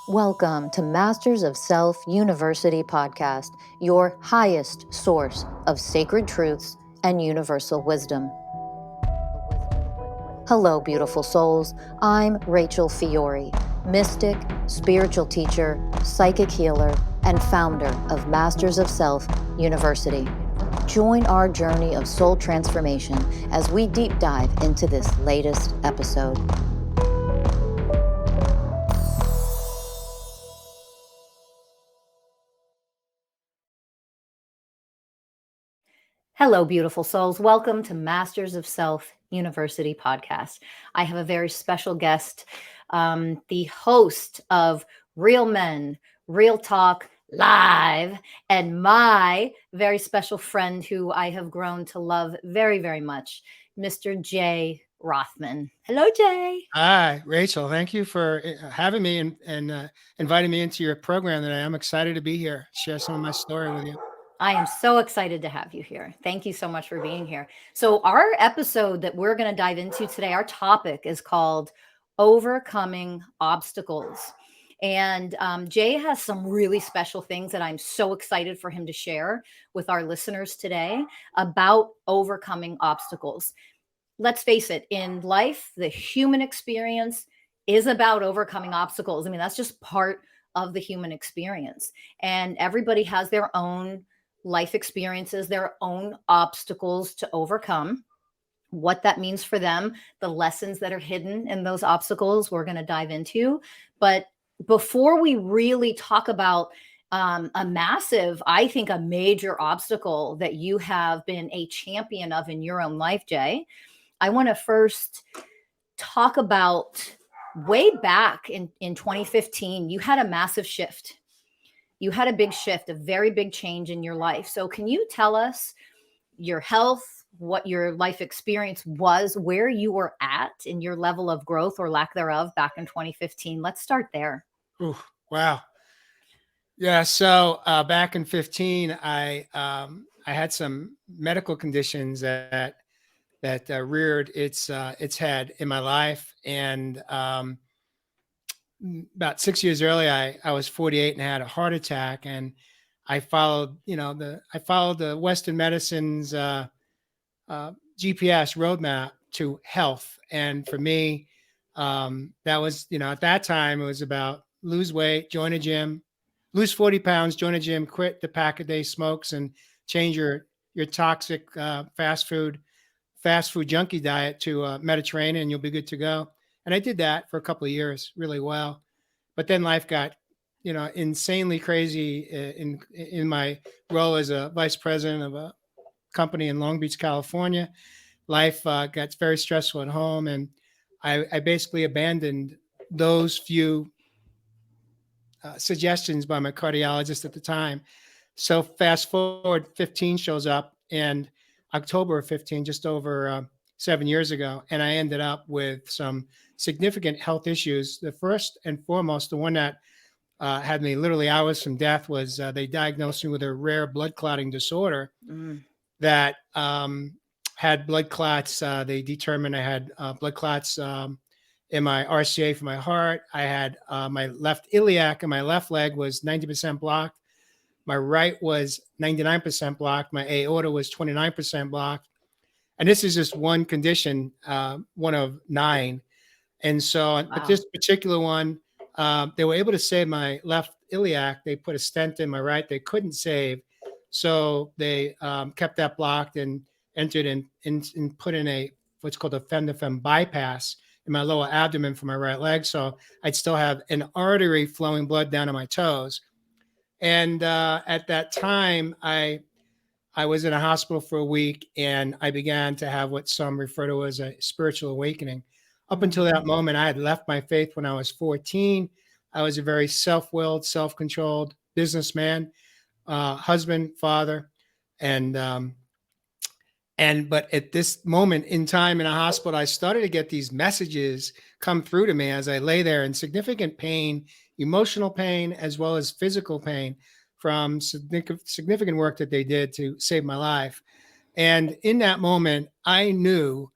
Welcome to Masters of Self University podcast, your highest source of sacred truths and universal wisdom. Hello, beautiful souls. I'm Rachel Fiori, mystic, spiritual teacher, psychic healer, and founder of Masters of Self University. Join our journey of soul transformation as we deep dive into this latest episode. Hello, beautiful souls. Welcome to Masters of Self University podcast. I have a very special guest, the host of Real Men, Real Talk Live, and my very special friend who I have grown to love very, very much, Mr. Jay Rothman. Hello, Jay. Hi, Rachel. Thank you for having me and inviting me into your program today. I'm excited to be here, share some of my story with you. I am so excited to have you here. Thank you so much for being here. So, our episode that we're going to dive into today, our topic is called Overcoming Obstacles. And Jay has some really special things that I'm so excited for him to share with our listeners today about overcoming obstacles. Let's face it, in life, the human experience is about overcoming obstacles. I mean, that's just part of the human experience. And everybody has their own life experiences, their own obstacles to overcome. What that means for them, the lessons that are hidden in those obstacles, we're going to dive into. But before we really talk about a massive, I think a major obstacle that you have been a champion of in your own life, Jay, I want to first talk about way back in 2015, you had a massive shift. You had a big shift, a very big change in your life. So can you tell us your health, what your life experience was, where you were at in your level of growth or lack thereof back in 2015? Let's start there. Ooh, wow. Yeah. So back in 15, I had some medical conditions that reared its head in my life, and about 6 years earlier, I was 48 and had a heart attack, and I followed, I followed the Western medicine's GPS roadmap to health. And for me, that was, at that time, it was about lose weight, join a gym, lose 40 pounds, join a gym, quit the pack a day smokes, and change your toxic fast food junkie diet to Mediterranean, and you'll be good to go. And I did that for a couple of years really well. But then life got, insanely crazy in my role as a vice president of a company in Long Beach, California. Life got very stressful at home, and I basically abandoned those few suggestions by my cardiologist at the time. So fast forward, 15 shows up, and October of 15, just over 7 years ago, and I ended up with some significant health issues. The first and foremost, the one that had me literally hours from death, was they diagnosed me with a rare blood clotting disorder that had blood clots. They determined I had blood clots in my RCA for my heart. I had my left iliac and my left leg was 90% blocked. My right was 99% blocked. My aorta was 29% blocked. And this is just one condition, one of 9. And so, wow. But this particular one, they were able to save my left iliac. They put a stent in my right. They couldn't save. So they kept that blocked and entered and put in what's called a fem-to-fem bypass in my lower abdomen for my right leg. So I'd still have an artery flowing blood down to my toes. And at that time, I was in a hospital for a week, and I began to have what some refer to as a spiritual awakening. Up until that moment, I had left my faith when I was 14. I was a very self-willed, self-controlled businessman, husband, father, but at this moment in time in a hospital, I started to get these messages come through to me as I lay there in significant pain, emotional pain, as well as physical pain from significant work that they did to save my life. And in that moment, I knew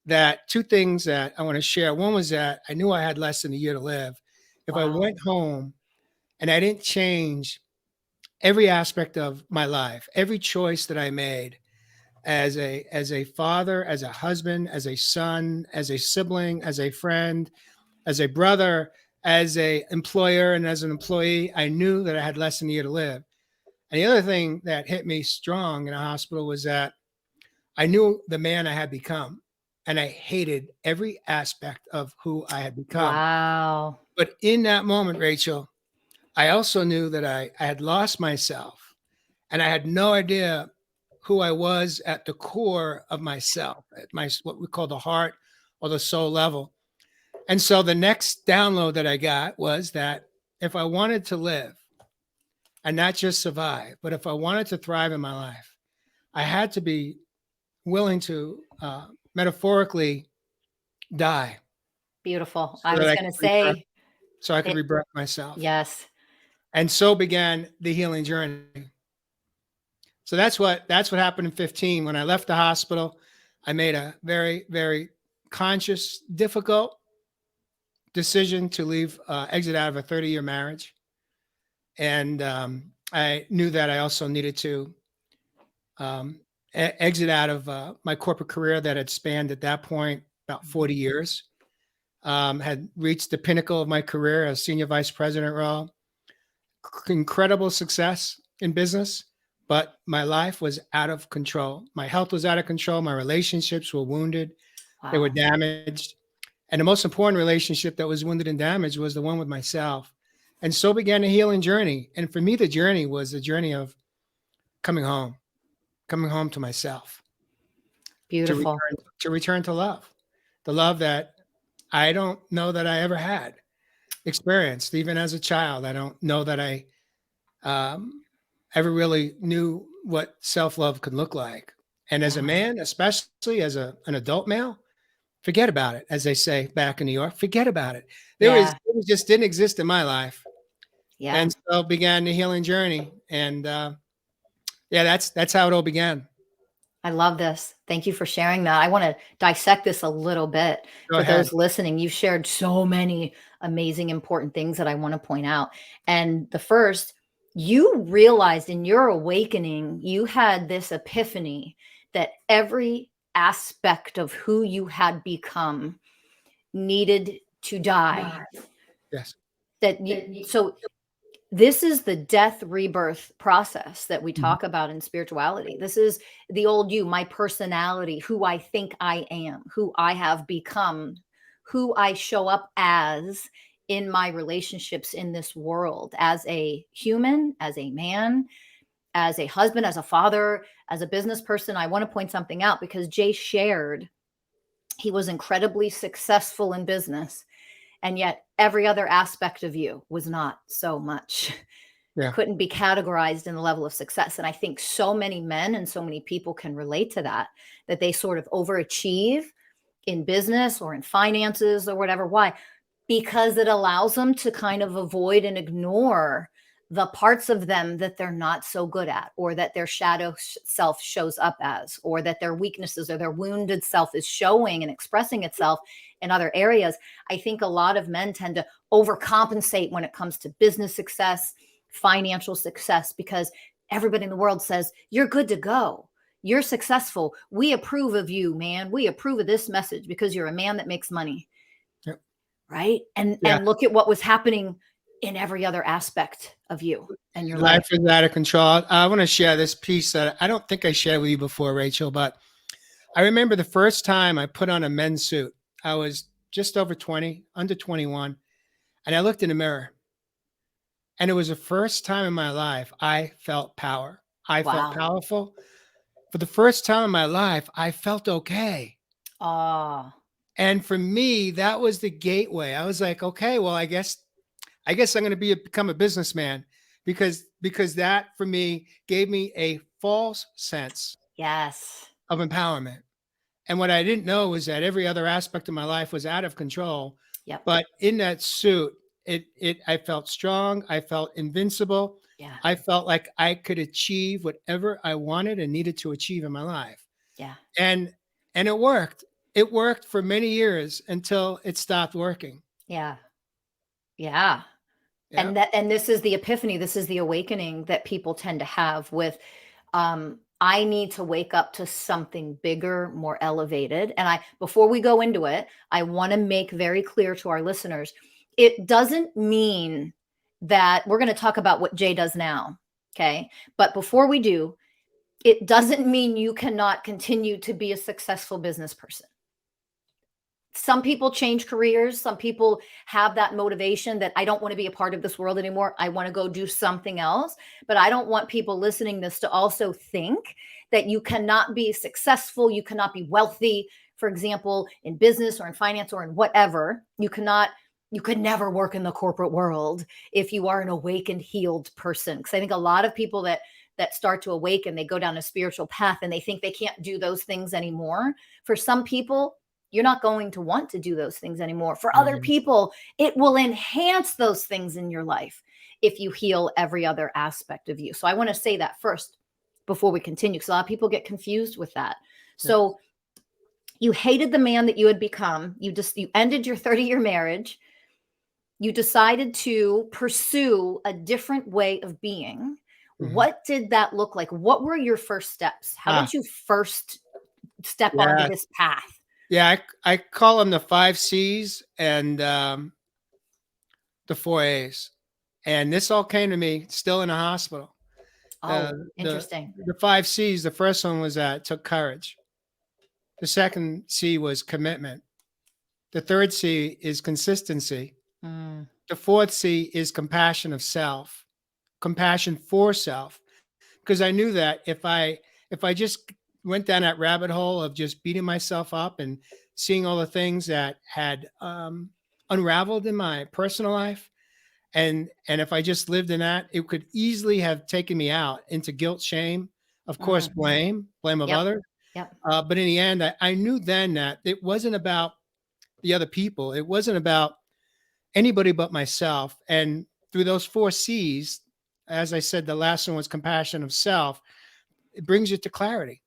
that two things that I want to share. One was that I knew I had less than a year to live. If I went home and I didn't change every aspect of my life, every choice that I made as a father, as a husband, as a son, as a sibling, as a friend, as a brother, as a employer, and as an employee, I knew that I had less than a year to live. And the other thing that hit me strong in a hospital was that I knew the man I had become, and I hated every aspect of who I had become. Wow. But in that moment, Rachel, I also knew that I had lost myself, and I had no idea who I was at the core of myself, at my what we call the heart or the soul level. And so the next download that I got was that if I wanted to live and not just survive, but if I wanted to thrive in my life, I had to be willing to metaphorically die Beautiful. so I that was I going could to rebirth, say so I could it. rebirth myself. Yes. And so began the healing journey. So that's what happened in 15. When I left the hospital, I made a very, very conscious, difficult decision to leave, exit out of a 30-year marriage. And I knew that I also needed to um, exit out of my corporate career that had spanned at that point about 40 years. Had reached the pinnacle of my career as senior vice president role. Incredible success in business, but my life was out of control. My health was out of control. My relationships were wounded. They were Wow. damaged. And the most important relationship that was wounded and damaged was the one with myself. And so began the healing journey. And for me, the journey was the journey of coming home to myself, to Beautiful. return to love, the love that I don't know that I ever had experienced, even as a child. I don't know that I um, ever really knew what self love could look like. And as a Yeah. man, especially as an adult male, forget about it, as they say back in New York. Forget about it. Yeah. It just didn't exist in my life, Yeah. and so began the healing journey. And yeah, that's how it all began. I love this. Thank you for sharing that. I want to dissect this a little bit Go for ahead. those listening. You've shared so many amazing, important things that I want to point out. And the first, you realized in your awakening, you had this epiphany that every aspect of who you had become needed to die. Yes. So this is the death rebirth process that we Mhm. talk about in spirituality. This is the old you, my personality, who I think I am, who I have become, who I show up as in my relationships in this world, as a human, as a man, as a husband, as a father, as a business person. I want to point something out because Jay shared he was incredibly successful in business, and yet every other aspect of you was not so much. Yeah. Couldn't be categorized in the level of success. And I think so many men and so many people can relate to that, that they sort of overachieve in business or in finances or whatever. Why? Because it allows them to kind of avoid and ignore the parts of them that they're not so good at, or that their shadow self shows up as, or that their weaknesses or their wounded self is showing and expressing itself in other areas. I think a lot of men tend to overcompensate when it comes to business success, financial success, because everybody in the world says, you're good to go. You're successful. We approve of you, man. We approve of this message because you're a man that makes money. Yep. Right. And Yeah. look at what was happening in every other aspect of you and your Life life. is out of control. I want to share this piece that I don't think I shared with you before, Rachel, but I remember the first time I put on a men's suit. I was just over 20, under 21, and I looked in the mirror. And it was the first time in my life I felt power. I felt Wow. powerful. For the first time in my life, I felt okay. Oh, And for me, that was the gateway. I was like, okay, well, I guess I'm going to become a businessman, because that for me gave me a false sense yes. of empowerment. And what I didn't know was that every other aspect of my life was out of control. Yep. But in that suit, I felt strong. I felt invincible. Yeah. I felt like I could achieve whatever I wanted and needed to achieve in my life. Yeah. And it worked. It worked for many years until it stopped working. Yeah. Yeah. Yeah. And this is the epiphany, this is the awakening that people tend to have with, I need to wake up to something bigger, more elevated. And before we go into it, I want to make very clear to our listeners, it doesn't mean that we're going to talk about what Jay does now. Okay. But before we do, it doesn't mean you cannot continue to be a successful business person. Some people change careers. Some people have that motivation that I don't want to be a part of this world anymore. I want to go do something else. But I don't want people listening this to also think that you cannot be successful. You cannot be wealthy, for example, in business or in finance or in whatever. You could never work in the corporate world if you are an awakened, healed person. Because I think a lot of people that start to awaken, they go down a spiritual path and they think they can't do those things anymore. For some people, you're not going to want to do those things anymore. For other Mhm. people, it will enhance those things in your life if you heal every other aspect of you. So I want to say that first before we continue, because a lot of people get confused with that. Yeah. So you hated the man that you had become. You ended your 30-year marriage. You decided to pursue a different way of being. Mhm. What did that look like? What were your first steps? How Ah, did you first step onto yeah. this path? Yeah. I call them the 5 C's and the 4 A's. And this all came to me still in the hospital. Uh, Oh, the interesting. the 5 C's. The first one was that it took courage. The second C was commitment. The third C is consistency. Mm, The fourth C is compassion of self, compassion for self. Because I knew that if I just went down that rabbit hole of just beating myself up and seeing all the things that had unraveled in my personal life, and if I just lived in that, it could easily have taken me out into guilt, shame, of course, mm. blame of Yep. others. Yep. But in the end, I knew then that it wasn't about the other people. It wasn't about anybody but myself. And through those 4 C's, as I said, the last one was compassion of self. It brings you to clarity.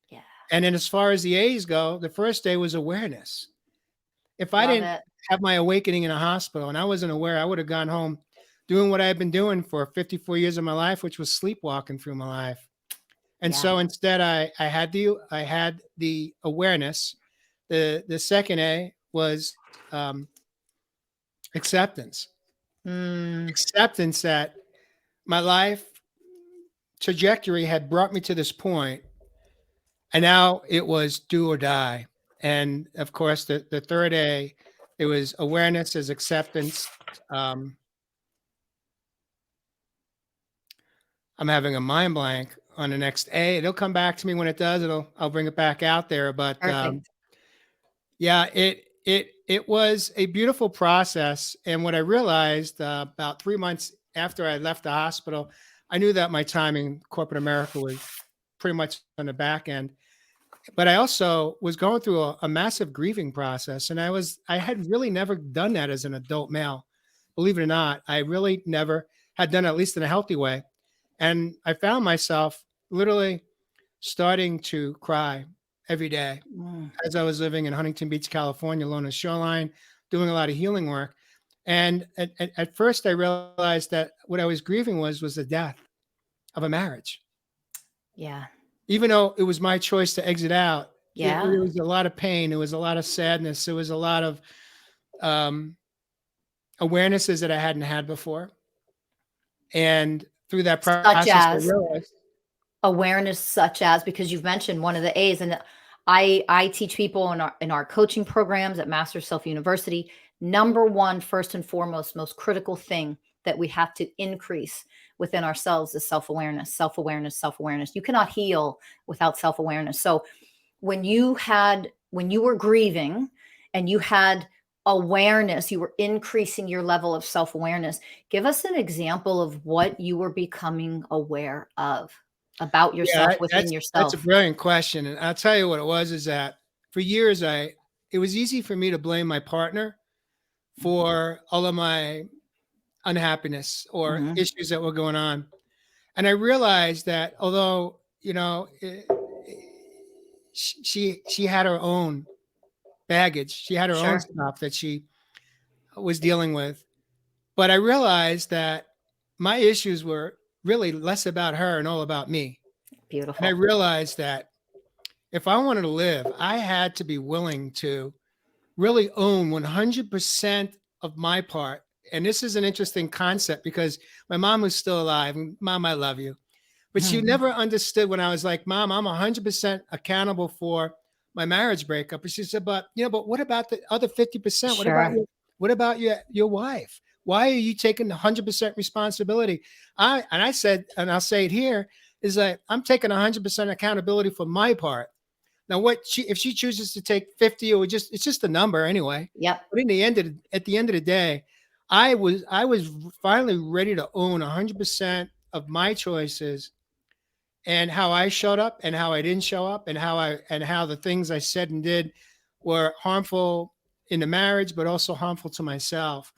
Yeah. And then as far as the A's go, the first A was awareness. If I Love didn't it. have my awakening in a hospital and I wasn't aware, I would have gone home doing what I had been doing for 54 years of my life, which was sleepwalking through my life. And Yeah. so instead I had the awareness. The second A was acceptance. Mm, Acceptance that my life trajectory had brought me to this point, and now it was do or die. And of course, the third A, it was awareness as acceptance. Um, I'm having a mind blank on the next A. It'll come back to me when it does. I'll bring it back out there. But perfect. yeah, it was a beautiful process. And what I realized about 3 months after I left the hospital, I knew that my time in corporate America was pretty much on the back end. But I also was going through a massive grieving process, and I had really never done that as an adult male. Believe it or not, I really never had done it, at least in a healthy way. And I found myself literally starting to cry every day Mm, as I was living in Huntington Beach, California, along the shoreline, doing a lot of healing work. And at first, I realized that what I was grieving was the death of a marriage. yeah. Even though it was my choice to exit out, Yeah. there was a lot of pain. There was a lot of sadness. There was a lot of um, awarenesses that I hadn't had before. And through that Such process, I as realized, awareness, such as, because you've mentioned one of the A's, and I teach people in our coaching programs at Master Self University. Number one, first and foremost, most critical thing that we have to increase within ourselves is self-awareness, self-awareness, self-awareness. You cannot heal without self-awareness. So when you were grieving and you had awareness, you were increasing your level of self-awareness. Give us an example of what you were becoming aware of about yeah, yourself, within that's a yourself. brilliant question. And I'll tell you what it was is that for years, it was easy for me to blame my partner for all of my unhappiness or Mhm. issues that were going on. And I realized that although, she had her own baggage, she had her own Sure. stuff that she was dealing with. But I realized that my issues were really less about her and all about me. And I Beautiful. realized that if I wanted to live, I had to be willing to really own 100% of my part. And this is an interesting concept because my mom was still alive. Mom, I love you. But she Mhm. never understood when I was like, Mom, I'm 100% accountable for my marriage breakup. And she said, but what about the other 50%? Sure. What about your wife? Why are you taking 100% responsibility? I said, and I'll say it here, is that I'm taking 100% accountability for my part. Now, if she chooses to take 50, or it's just a number anyway. Yep. But at the end of the day, I was finally ready to own 100% of my choices and how I showed up and how I didn't show up, and how the things I said and did were harmful in the marriage, but also harmful to myself.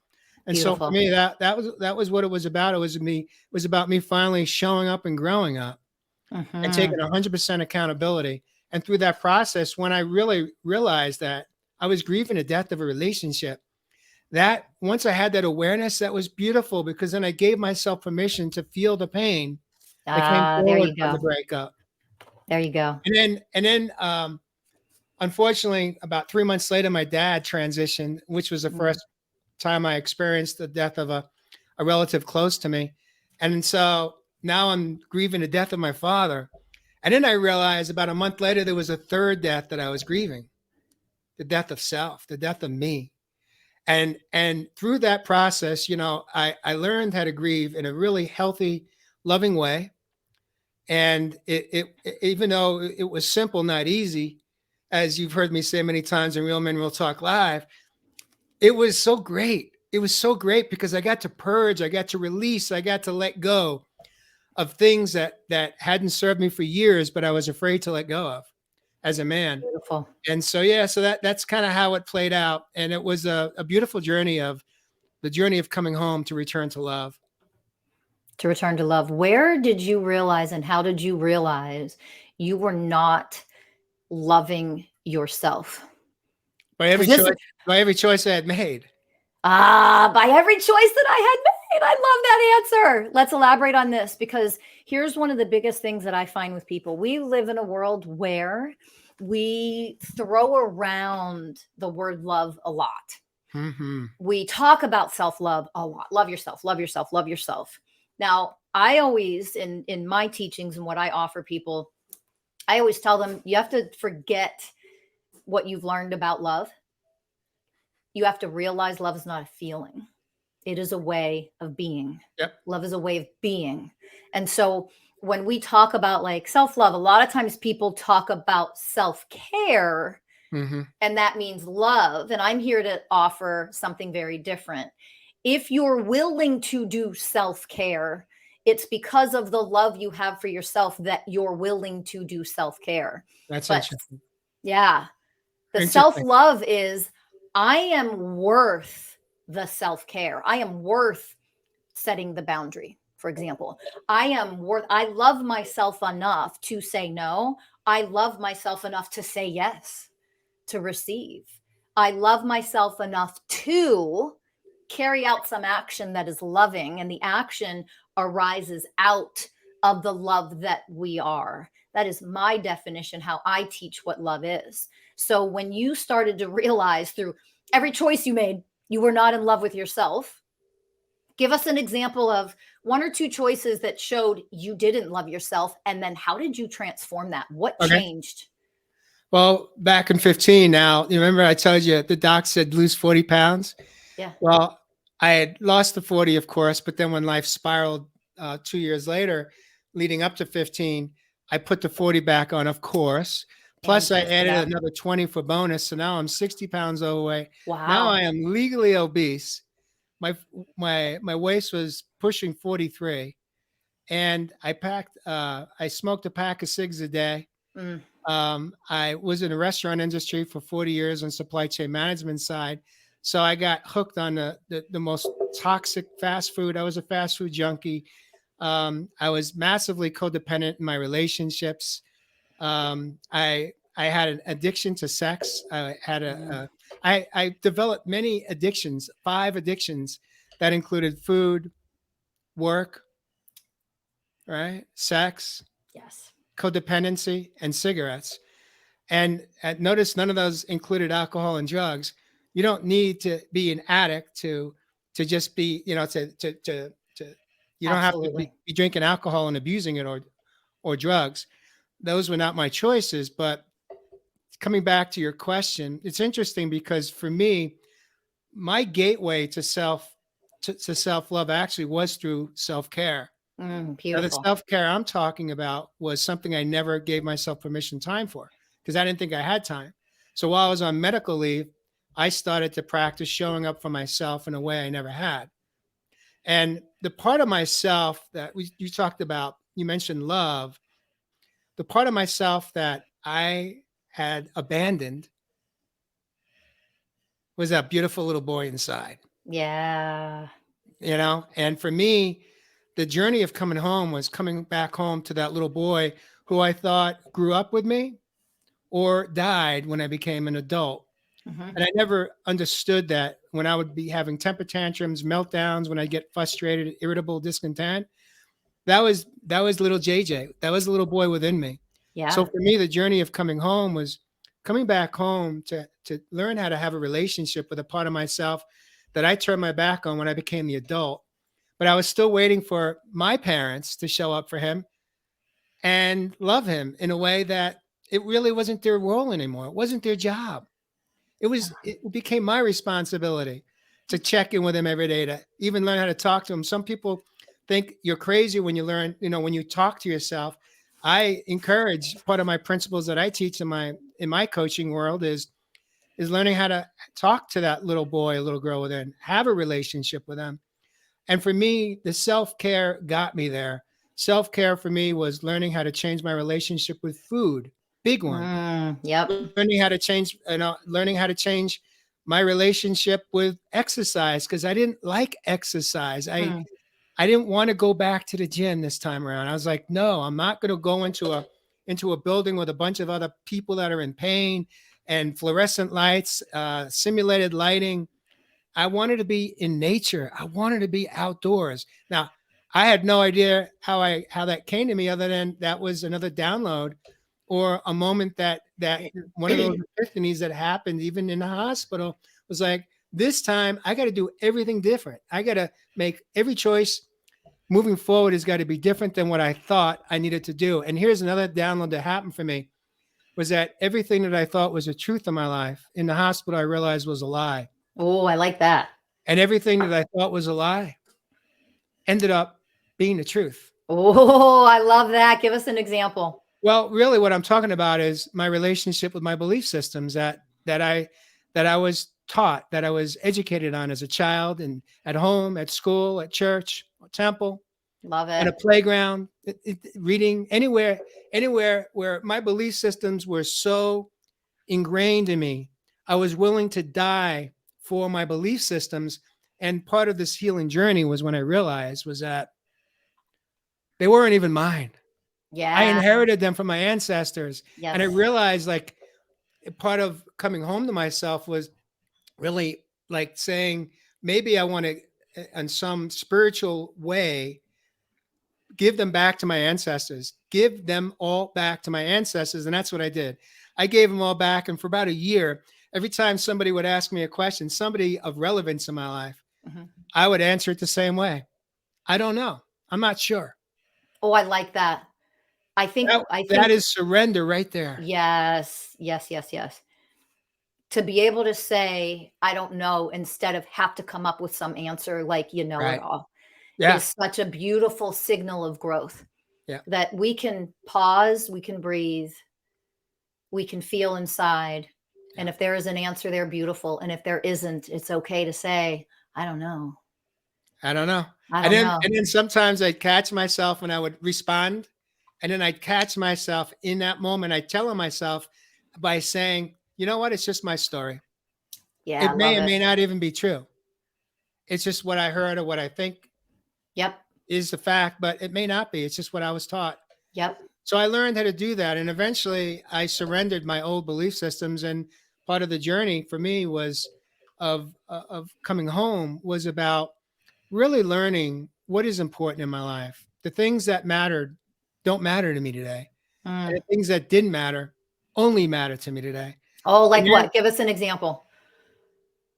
And so for Beautiful. me, that was what it was about. It was about me finally showing up and growing up and Hmm. taking 100% accountability. And through that process, when I really realized that I was grieving the death of a relationship, that once I had that awareness, that was beautiful, because then I gave myself permission to feel the pain that came Ah, there forward you from the go. breakup. There you go. And then, unfortunately, about 3 months later, my dad transitioned, which was the Mm. first time I experienced the death of a relative close to me. And so now I'm grieving the death of my father. And then I realized about a month later, there was a third death that I was grieving, the death of self, the death of me. And through that process, I learned how to grieve in a really healthy, loving way. And even though it was simple, not easy, as you've heard me say many times in Real Men Real Talk Live, it was so great. It was so great because I got to purge, I got to release, I got to let go of things that hadn't served me for years, but I was afraid to let go of as a man. Beautiful. And so yeah, so that's kind of how it played out. And it was a beautiful journey of the journey of coming home to return to love. To return to love. Where did you realize and how did you realize you were not loving yourself? By Because every this, choice, by every choice I had made. by every choice that I had made. I love that answer. Let's elaborate on this because here's one of the biggest things that I find with people. We live in a world where we throw around the word love a lot. Mm-hmm. We talk about self-love a lot. Love yourself, love yourself, love yourself. Now, I always in my teachings and what I offer people, I always tell them you have to forget what you've learned about love. You have to realize love is not a feeling. It is a way of being. Yep. Love is a way of being. And so when we talk about like self-love, a lot of times people talk about self-care Mm-hmm. and that means love. And I'm here to offer something very different. If you're willing to do self care, it's because of the love you have for yourself that you're willing to do self care. That's But interesting. yeah, the self Interesting. love is I am worth the self care. I am worth setting the boundary. For example, I love myself enough to say no. I love myself enough to say yes, to receive. I love myself enough to carry out some action that is loving, and the action arises out of the love that we are. That is my definition, how I teach what love is. So when you started to realize through every choice you made, you were not in love with yourself, give us an example of one or two choices that showed you didn't love yourself. And then how did you transform that? What Okay. changed? Well, back in 15 now, you remember I told you the doc said lose 40 pounds? Yeah. Well, I had lost the 40, of course, but then when life spiraled 2 years later, leading up to 15, I put the 40 back on, of course. Yeah, you Plus, I posted added that. another 20 for bonus. So now I'm 60 pounds overweight. Now Wow. I am legally obese. My waist was pushing 43. And I smoked a pack of cigs a day. Mm, I was in the restaurant industry for 40 years on supply chain management side. So I got hooked on the most toxic fast food. I was a fast food junkie. I was massively codependent in my relationships. I had an addiction to sex. I had mm. I developed many addictions, 5 addictions That included food, work, right? Sex, Yes. codependency, and cigarettes. And notice none of those included alcohol and drugs. You don't need to be an addict to just be, to you don't have to Absolutely. be drinking alcohol and abusing it or drugs. Those were not my choices. But coming back to your question, it's interesting because for me, my gateway to self love actually was through self care. Now, the Beautiful. self care I'm talking about was something I never gave myself permission time for because I didn't think I had time. So while I was on medical leave, I started to practice showing up for myself in a way I never had. And the part of myself that you talked about, you mentioned love, the part of myself that I had abandoned was that beautiful little boy inside, Yeah. And for me, the journey of coming home was coming back home to that little boy who I thought grew up with me or died when I became an adult. Hmm. And I never understood that when I would be having temper tantrums, meltdowns, when I get frustrated, irritable, discontent, that was little JJ. That was the little boy within me. So Yeah. for me, the journey of coming home was coming back home to learn how to have a relationship with a part of myself that I turned my back on when I became the adult. But I was still waiting for my parents to show up for him and love him in a way that it really wasn't their role anymore. It wasn't their job. It became my responsibility to check in with him every day, to even learn how to talk to him. Some people think you're crazy when you learn, when you talk to yourself. I encourage, part of my principles that I teach in my coaching world is learning how to talk to that little boy, little girl within, have a relationship with them. And for me, the self-care got me there. Self-care for me was learning how to change my relationship with food. Big one. Yep. Learning how to change my relationship with exercise because I didn't like exercise. I Mm. I didn't want to go back to the gym this time around. I was like, no, I'm not going to go into a building with a bunch of other people that are in pain and fluorescent lights, simulated lighting. I wanted to be in nature. I wanted to be outdoors. Now, I had no idea how that came to me, other than that was another download or a moment that one of those epiphanies that happened even in the hospital was like, this time I got to do everything different. I got to make every choice moving forward has got to be different than what I thought I needed to do. And here's another download that happened for me was that everything that I thought was a truth in my life in the hospital, I realized was a lie. Oh, I like that. And everything that I thought was a lie ended up being the truth. Oh, I love that. Give us an example. Well, really what I'm talking about is my relationship with my belief systems that I was taught, that I was educated on as a child and at home, at school, at church, temple, Love in a it. playground, reading, anywhere where my belief systems were so ingrained in me. I was willing to die for my belief systems. And part of this healing journey was when I realized was that they weren't even mine. I Yeah. inherited them from my ancestors. And I Yes. realized like part of coming home to myself was really like saying, maybe I want to, in some spiritual way, give them back to my ancestors, give them all back to my ancestors. And that's what I did. I gave them all back. And for about a year, every time somebody would ask me a question, somebody of relevance in my life, Mhm. I would answer it the same way. I don't know. I'm not sure. Oh, I like that. I think That, I that think is surrender right there. yes, yes, yes, yes. To be able to say, I don't know, instead of have to come up with some answer like you know it Right. all, Yeah. is such a beautiful signal of growth Yeah. that we can pause, we can breathe, we can feel inside. And Yeah. if there is an answer there, beautiful. And if there isn't, it's okay to say, I don't know. I don't know. I And don't then, know. and then sometimes I'd catch myself when I would respond. And then I'd catch myself in that moment. I tell myself by saying, you know what? It's just my story. Yeah, I It may love or it. may not even be true. It's just what I heard or what I think Yep. is the fact, but it may not be. It's just what I was taught. Yep. So I learned how to do that. And eventually I surrendered my old belief systems. And part of the journey for me was of coming home was about really learning what is important in my life. The things that mattered don't matter to me today. And Mm. the things that didn't matter only matter to me today. Oh, And like then what? Give us an example.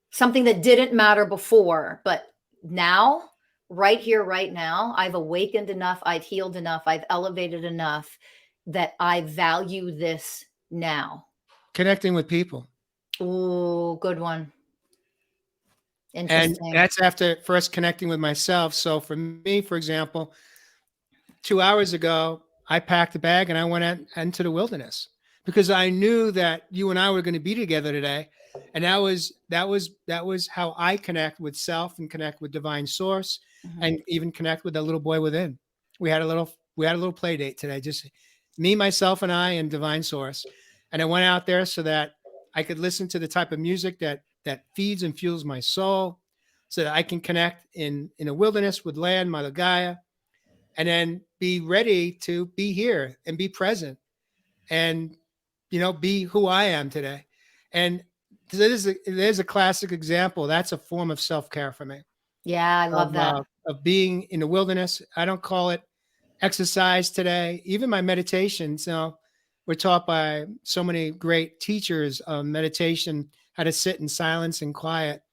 Something that didn't matter before, but now, right here, right now, I've awakened enough, I've healed enough, I've elevated enough that I value this now. connecting with people. Ooh, good one. And Interesting. that's after first connecting with myself. So for me, for example, 2 hours ago, I packed a bag and I went out into the wilderness because I knew that you and I were going to be together today. And that was how I connect with self and connect with divine source Mhm. and even connect with the little boy within. We had a little play date today, just me, myself, and I and divine source. And I went out there so that I could listen to the type of music that feeds and fuels my soul, so that I can connect in a wilderness with land, Mother Gaia, and then be ready to be here and be present and be who I am today. And there's a classic example. That's a form of self-care for me, Yeah, I of love that. of being in the wilderness. I don't call it exercise today. Even my meditations, we're taught by so many great teachers of meditation how to sit in silence and quiet.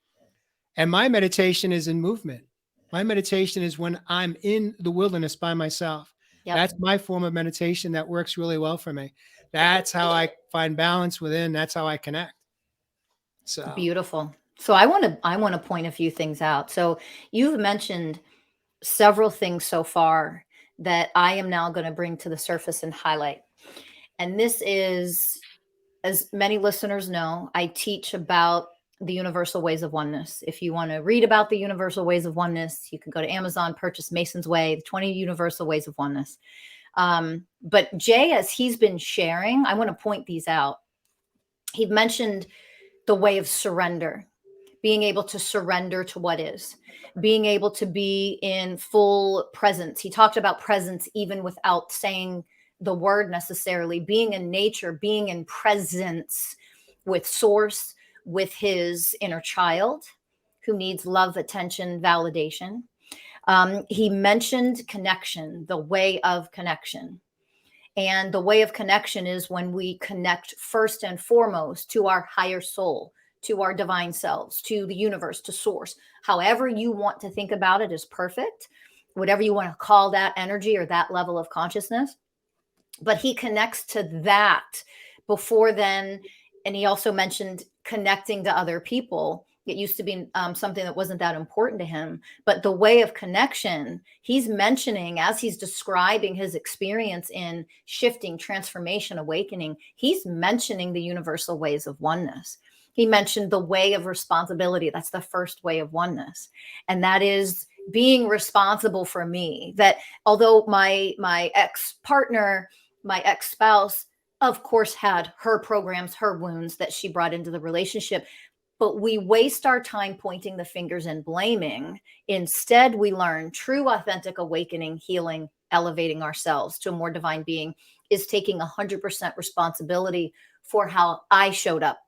And my meditation is in movement. My meditation is when I'm in the wilderness by myself. Yep. That's my form of meditation that works really well for me. That's how I find balance within. That's how I connect. So, Beautiful. So I want to point a few things out. So you've mentioned several things so far that I am now going to bring to the surface and highlight. And this is, as many listeners know, I teach about the universal ways of oneness. If you want to read about the universal ways of oneness, you can go to Amazon, purchase Mason's Way, the 20 universal ways of oneness. But Jay, as he's been sharing, I want to point these out. He mentioned the way of surrender, being able to surrender to what is, being able to be in full presence. He talked about presence even without saying the word necessarily, being in nature, being in presence with source, with his inner child who needs love, attention, validation. He mentioned connection, the way of connection. And the way of connection is when we connect first and foremost to our higher soul, to our divine selves, to the universe, to source. However you want to think about it is perfect, whatever you want to call that energy or that level of consciousness. But he connects to that before then. And he also mentioned connecting to other people. It used to be something that wasn't that important to him. But the way of connection, he's mentioning as he's describing his experience in shifting, transformation, awakening, he's mentioning the universal ways of oneness. He mentioned the way of responsibility. That's the first way of oneness. And that is being responsible for me. That although my ex-partner, my ex-spouse, of course, had her programs, her wounds that she brought into the relationship, but we waste our time pointing the fingers and blaming. Instead, we learn true, authentic awakening, healing, elevating ourselves to a more divine being is taking 100% responsibility for how I showed up.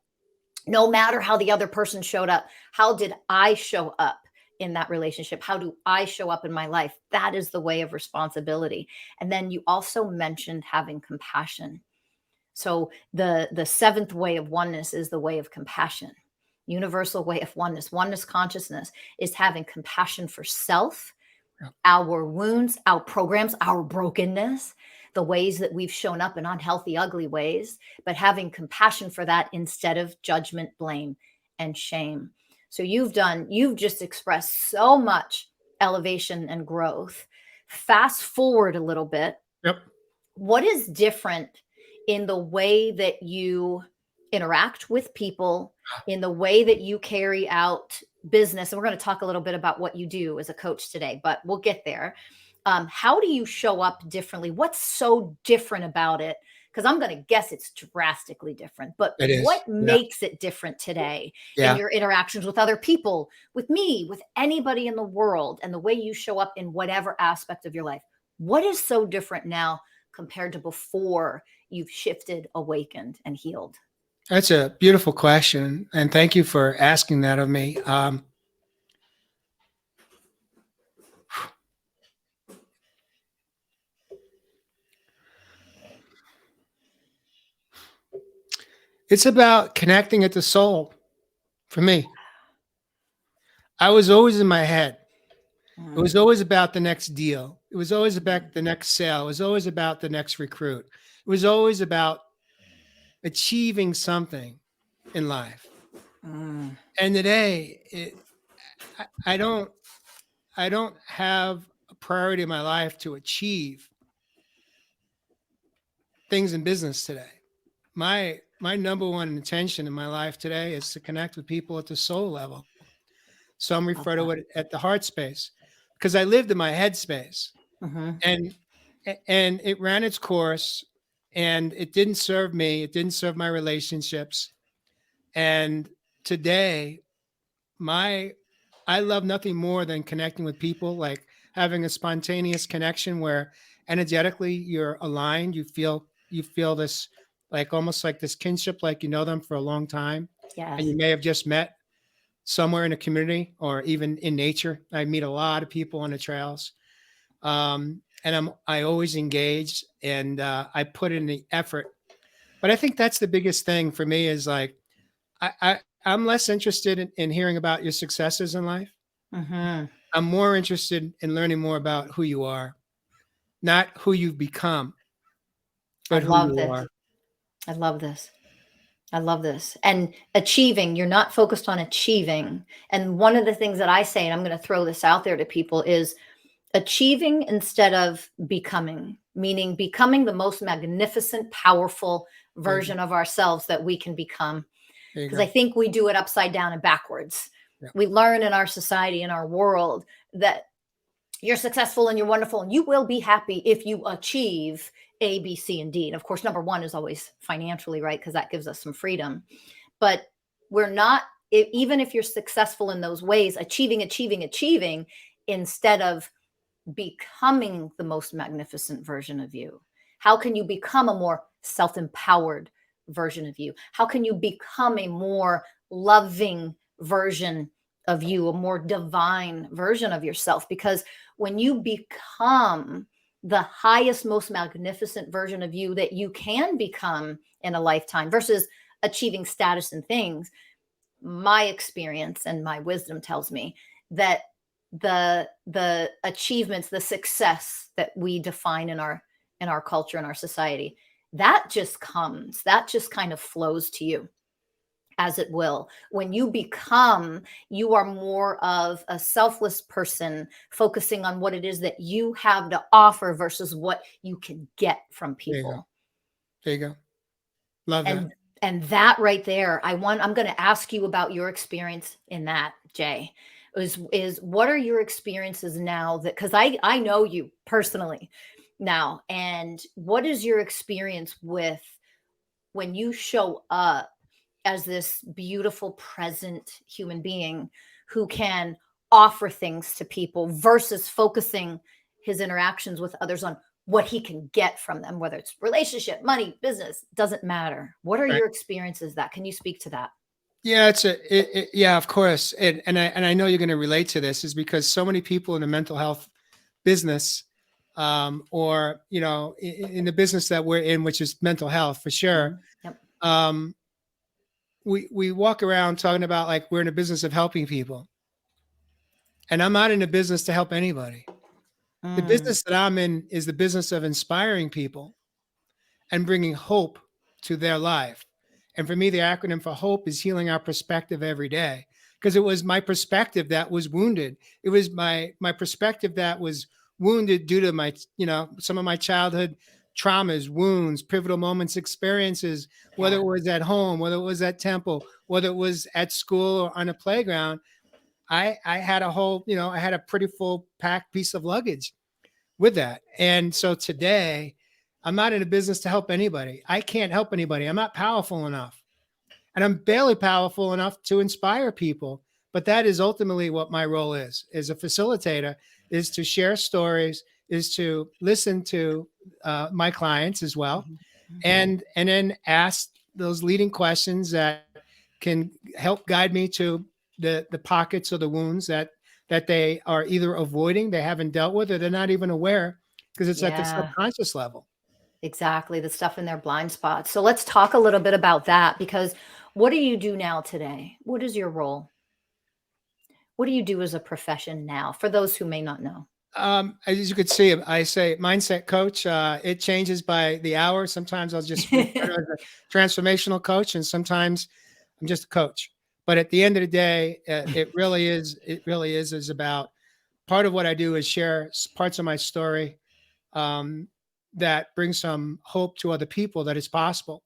No matter how the other person showed up, how did I show up in that relationship? How do I show up in my life? That is the way of responsibility. And then you also mentioned having compassion. So the seventh way of oneness is the way of compassion. Universal way of oneness. Oneness consciousness is having compassion for self, yeah. our wounds, our programs, our brokenness, the ways that we've shown up in unhealthy, ugly ways, but having compassion for that instead of judgment, blame, and shame. So you've just expressed so much elevation and growth. Fast forward a little bit. Yep. What is different in the way that you interact with people, in the way that you carry out business? And we're going to talk a little bit about what you do as a coach today, but we'll get there. How do you show up differently? What's so different about it? Because I'm going to guess it's drastically different, but It is. what Yeah. makes it different today in Yeah. your interactions with other people, with me, with anybody in the world, and the way you show up in whatever aspect of your life? What is so different now compared to before you've shifted, awakened, and healed? That's a beautiful question. And thank you for asking that of me. It's about connecting at the soul for me. I was always in my head. It Mm, was always about the next deal. It was always mm, about the next sale. It was always about the next recruit. It was always about achieving something in life. mm. And today, I don't, I don't have a priority in my life to achieve things in business today. My number one intention in my life today is to connect with people at the soul level. Some Love refer to that. it at the heart space because I lived in my head space, Hmm. and and it ran its course, and it didn't serve me. It didn't serve my relationships. And today, my I love nothing more than connecting with people, like having a spontaneous connection where energetically you're aligned. You feel this, like almost like this kinship, like you know them for a long time, and Yes. you may have just met somewhere in a community or even in nature. I meet a lot of people on the trails, and I always engage, and I put in the effort. But I think that's the biggest thing for me is like I'm less interested in hearing about your successes in life. Hmm. I'm more interested in learning more about who you are, not who you've become, I but who love you this. are. I love this. I love this. And achieving, you're not focused on achieving. And one of the things that I say, and I'm going to throw this out there to people, is achieving instead of becoming, meaning becoming the most magnificent, powerful There you go. version of ourselves that we can become. There you Because I go. think we do it upside down and backwards. Yeah. We learn in our society, in our world, that you're successful and you're wonderful and you will be happy if you achieve A, B, C, and D. And of course, number one is always financially, right? Because that gives us some freedom. But we're not, even if you're successful in those ways, achieving instead of becoming the most magnificent version of you. How can you become a more self empowered version of you? How can you become a more loving version of you, a more divine version of yourself? Because when you become the highest, most magnificent version of you that you can become in a lifetime versus achieving status and things, my experience and my wisdom tells me that the achievements, the success that we define in our culture, in our society, that just comes, that just kind of flows to you as it will. When you become, you are more of a selfless person, focusing on what it is that you have to offer versus what you can get from There you go. people. There you go. Love that. And that right there, I'm going to ask you about your experience in that, Jay. Is what are your experiences now, that because I know you personally now, and what is your experience with when you show up as this beautiful present human being who can offer things to people versus focusing his interactions with others on what he can get from them, whether it's relationship, money, business, doesn't matter. What are Right. your experiences that? Can you speak to that? Yeah, yeah, of course. And I know you're going to relate to this is because so many people in the mental health business, or in the business that we're in, which is mental health for sure. Mhm. Yep. Um, we walk around talking about like we're in the business of helping people, and I'm not in the business to help anybody. The Mm, business that I'm in is the business of inspiring people and bringing hope to their life. And for me, the acronym for hope is healing our perspective every day. Because it was my perspective that was wounded. It was my perspective that was wounded due to my, some of my childhood traumas, wounds, pivotal moments, experiences, whether yeah. it was at home, whether it was at temple, whether it was at school or on a playground. I had a whole, I had a pretty full packed piece of luggage with that. And so today, I'm not in a business to help anybody. I can't help anybody. I'm not powerful enough. And I'm barely powerful enough to inspire people. But that is ultimately what my role is as a facilitator, is to share stories, is to listen to my clients as well, Mhm. Mhm. and then ask those leading questions that can help guide me to the pockets or the wounds that they are either avoiding, they haven't dealt with, or they're not even aware because it's at the Yeah. subconscious level. Exactly, the stuff in their blind spots. So let's talk a little bit about that, because what do you do now today? What is your role? What do you do as a profession now for those who may not know? As you could see, I say mindset coach. It changes by the hour. Sometimes I'll just refer to it as a transformational coach, and sometimes I'm just a coach. But at the end of the day, it really is. It really is about part of what I do is share parts of my story um, that bring some hope to other people that it's possible,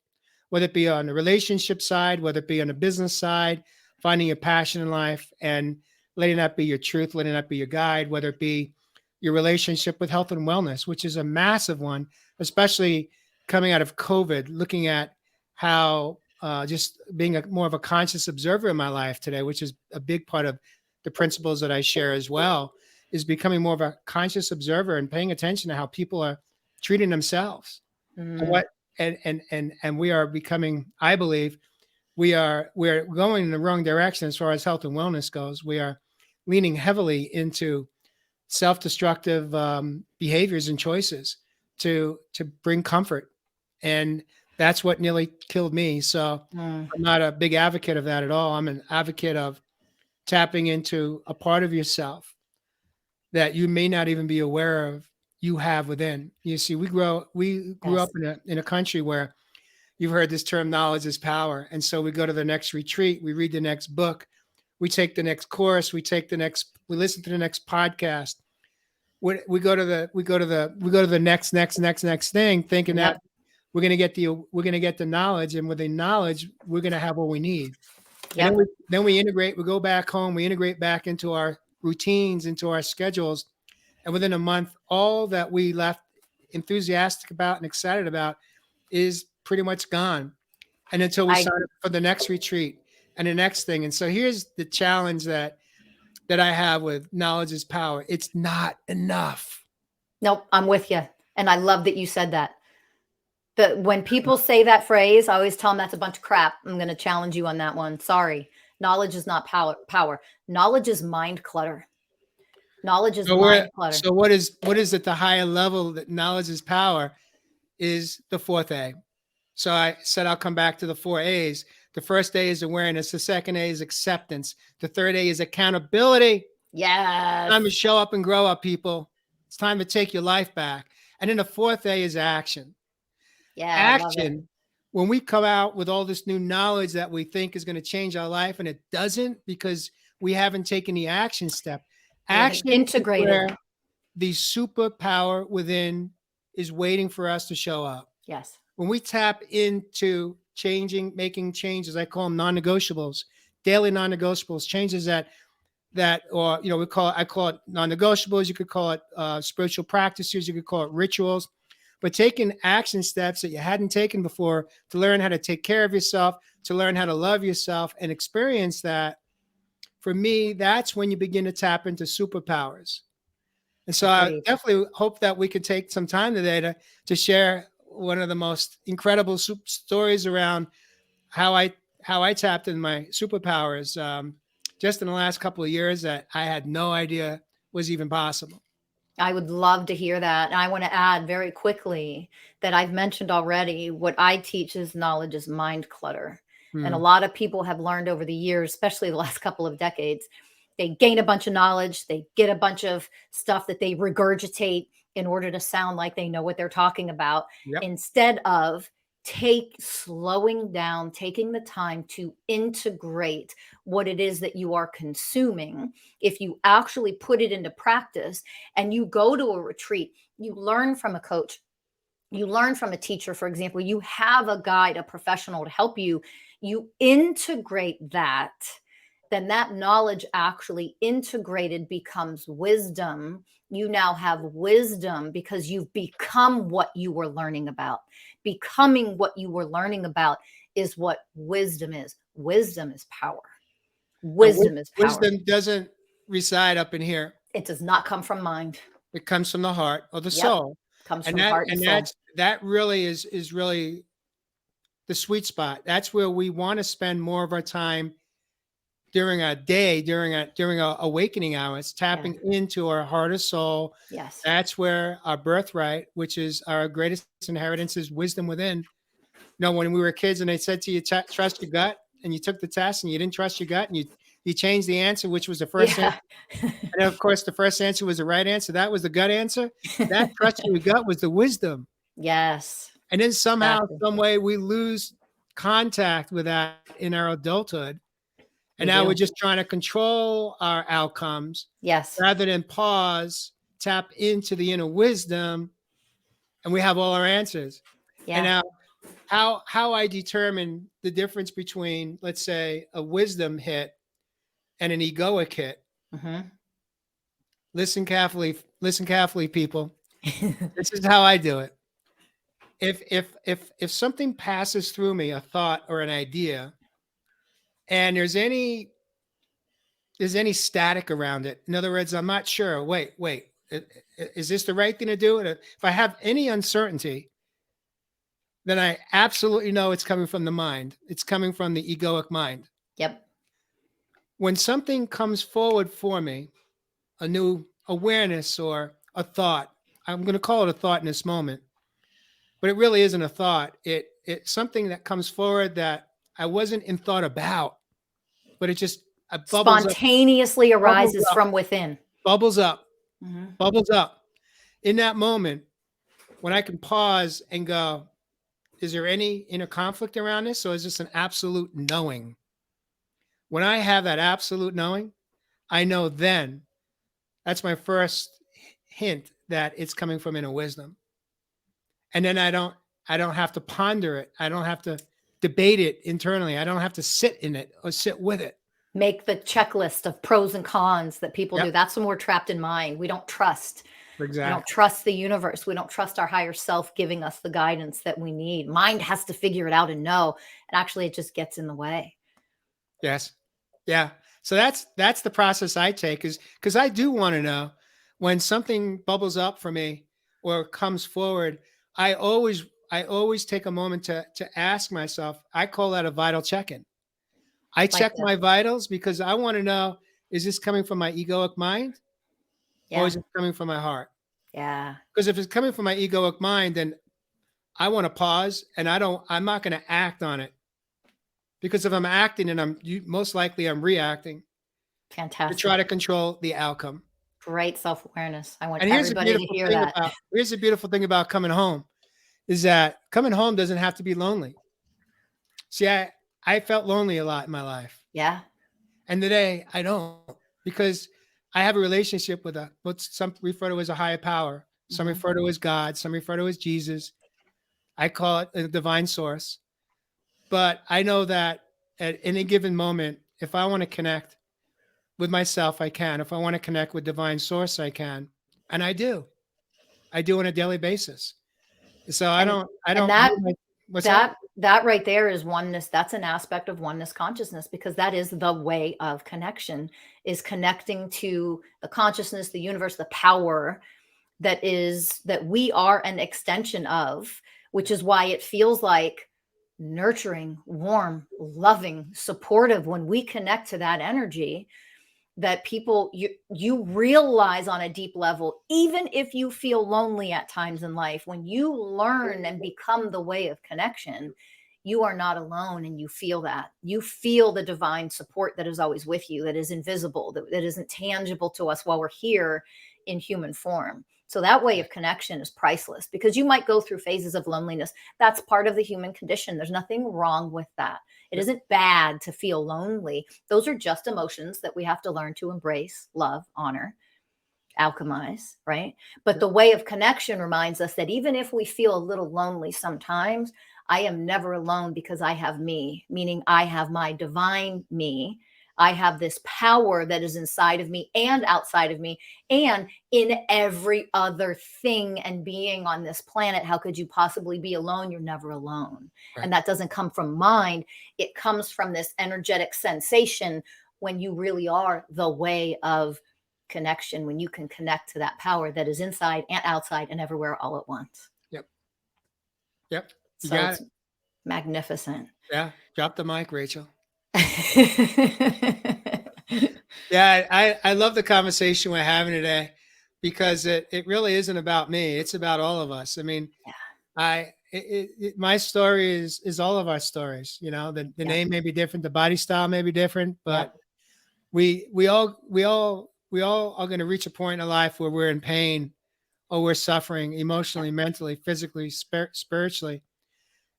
whether it be on the relationship side, whether it be on the business side, finding your passion in life and letting that be your truth, letting that be your guide, whether it be your relationship with health and wellness, which is a massive one, especially coming out of COVID, looking at how just being more of a conscious observer in my life today, which is a big part of the principles that I share as well, is becoming more of a conscious observer and paying attention to how people are treating themselves and Mm, what and we are becoming, I believe, we're going in the wrong direction as far as health and wellness goes. We are leaning heavily into self-destructive behaviors and choices to bring comfort, and that's what nearly killed me. So mm. I'm not a big advocate of that at all. I'm an advocate of tapping into a part of yourself that you may not even be aware of you have within. You see, we grew up Yes. in a country where you've heard this term knowledge is power. And so we go to the next retreat, we read the next book, we take the next course, we listen to the next podcast. We go to the next thing, thinking that Yep. we're gonna get the knowledge, and with the knowledge, we're gonna have what we need. And Yep. then we integrate, we go back home, we integrate back into our routines, into our schedules, and within a month, all that we left enthusiastic about and excited about is pretty much gone. And until we I sign up for the next retreat and the next thing. And so here's the challenge that I have with knowledge is power. It's not enough. Nope, I'm with you. And I love that you said that. When people say that phrase, I always tell them that's a bunch of crap. I'm going to challenge you on that one. Sorry. Knowledge is not power. Knowledge is mind clutter. Knowledge is mind clutter. So what is at the higher level that knowledge is power is the fourth A. So I said I'll come back to the four A's. The first A is awareness. The second A is acceptance. The third A is accountability. Yes. Time to show up and grow up, people. It's time to take your life back. And then the fourth A is action. Yeah, I love it. Action. When we come out with all this new knowledge that we think is going to change our life, and it doesn't because we haven't taken the action step. We haven't Action is integrated. where the superpower within is waiting for us to show up. Yes. When we tap into changing, making changes, I call them non-negotiables, daily non-negotiables, changes or I call it non-negotiables. You could call it spiritual practices. You could call it rituals. But taking action steps that you hadn't taken before to learn how to take care of yourself, to learn how to love yourself and experience that, for me, that's when you begin to tap into superpowers. And so I Agreed. definitely hope that we could take some time today to share one of the most incredible stories around how I tapped in my superpowers just in the last couple of years that I had no idea was even possible. I would love to hear that. And I want to add very quickly that I've mentioned already what I teach is knowledge is mind clutter. And a Hmm. lot of people have learned over the years, especially the last couple of decades, they gain a bunch of knowledge, they get a bunch of stuff that they regurgitate in order to sound like they know what they're talking about, Yep. instead of slowing down, taking the time to integrate what it is that you are consuming. If you actually put it into practice and you go to a retreat, you learn from a coach, you learn from a teacher, for example, you have a guide, a professional to help you, you integrate that, then that knowledge actually integrated becomes wisdom. You now have wisdom because you've become what you were learning about. Becoming what you were learning about is what wisdom is. Wisdom is power. And Wisdom is power. wisdom doesn't reside up in here. It does not come from mind. It comes from the heart or the Yep. soul. Comes And from heart and soul. that really is really the sweet spot. That's where we want to spend more of our time during a day, during a awakening hours, tapping into our heart or soul. Yes. That's where our birthright, which is our greatest inheritance, is wisdom within. When we were kids and they said to you, trust your gut, and you took the test and you didn't trust your gut, and you changed the answer, which was the first answer. And of course, the first answer was the right answer. That was the gut answer. That trust your gut was the wisdom. Yes. And then somehow, some way, we lose contact with that in our adulthood. And now we're just trying to control our outcomes. Yes. Rather than pause, tap into the inner wisdom, and we have all our answers. Yeah. And now how I determine the difference between, let's say, a wisdom hit and an egoic hit. Mm-hmm. Listen carefully, people. This is how I do it. If something passes through me, a thought or an idea, and there's any static around it. In other words, I'm not sure. Wait, is this the right thing to do? If I have any uncertainty, then I absolutely know it's coming from the mind. It's coming from the egoic mind. Yep. When something comes forward for me, a new awareness or a thought, I'm going to call it a thought in this moment, but it really isn't a thought. It's something that comes forward that I wasn't in thought about, but it just spontaneously arises from within. Bubbles up. Mm-hmm. Bubbles up. In that moment, when I can pause and go, is there any inner conflict around this? Or is this an absolute knowing? When I have that absolute knowing, I know then that's my first hint that it's coming from inner wisdom. And then I don't have to ponder it. I don't have to debate it internally. I don't have to sit in it or sit with it. Make the checklist of pros and cons that people do. That's when we're trapped in mind. We don't trust. Exactly. We don't trust the universe. We don't trust our higher self giving us the guidance that we need. Mind has to figure it out and know. And actually, it just gets in the way. Yes. Yeah. So that's the process I take, is because I do want to know when something bubbles up for me or comes forward. I always take a moment to ask myself. I call that a vital check-in. I check my vitals because I want to know, is this coming from my egoic mind? Or is it coming from my heart? Yeah. Because if it's coming from my egoic mind, then I want to pause and I'm not going to act on it. Because if I'm acting, and most likely I'm reacting. Fantastic. To try to control the outcome. Great self-awareness. I want everybody to hear that. Here's the beautiful thing about coming home, is that coming home doesn't have to be lonely. See, I felt lonely a lot in my life. Yeah. And today I don't, because I have a relationship with what some refer to as a higher power. Some refer to as God. Some refer to as Jesus. I call it a divine source. But I know that at any given moment, if I want to connect with myself, I can. If I want to connect with divine source, I can. And I do. I do on a daily basis. So that right there is oneness. That's an aspect of oneness consciousness, because that is the way of connection, is connecting to the consciousness, the universe, the power that we are an extension of, which is why it feels like nurturing, warm, loving, supportive when we connect to that energy. That people, you realize on a deep level, even if you feel lonely at times in life, when you learn and become the way of connection, you are not alone, and you feel that. You feel the divine support that is always with you, that is invisible, that isn't tangible to us while we're here in human form. So that way of connection is priceless, because you might go through phases of loneliness. That's part of the human condition. There's nothing wrong with that. It isn't bad to feel lonely. Those are just emotions that we have to learn to embrace, love, honor, alchemize, right? But the way of connection reminds us that even if we feel a little lonely sometimes, I am never alone, because I have me, meaning I have my divine me. I have this power that is inside of me and outside of me and in every other thing and being on this planet. How could you possibly be alone? You're never alone. Right. And that doesn't come from mind. It comes from this energetic sensation when you really are the way of connection, when you can connect to that power that is inside and outside and everywhere all at once. Yep. So it's magnificent. Yeah. Drop the mic, Rachel. Yeah, I love the conversation we're having today because it really isn't about me. It's about all of us. I mean, Yeah. my story is all of our stories. You know, the Yep. name may be different, the body style may be different, but Yep. we all are going to reach a point in life where we're in pain or we're suffering Yep. emotionally, mentally, physically, spiritually,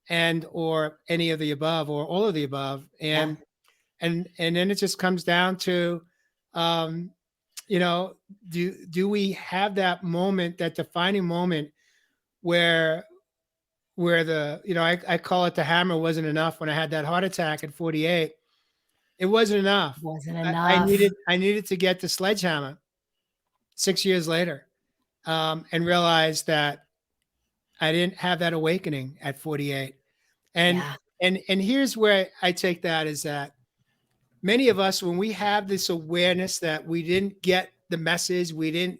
and or any of the above or all of the above. Yeah. And then it just comes down to um, you know, do we have that moment, that defining moment where I call it the hammer wasn't enough when I had that heart attack at 48. It wasn't enough. Wasn't I enough. needed to get the sledgehammer 6 years later, and realize that I didn't have that awakening at 48. And Yeah. and here's where I take that is that many of us, when we have this awareness that we didn't get the message, we didn't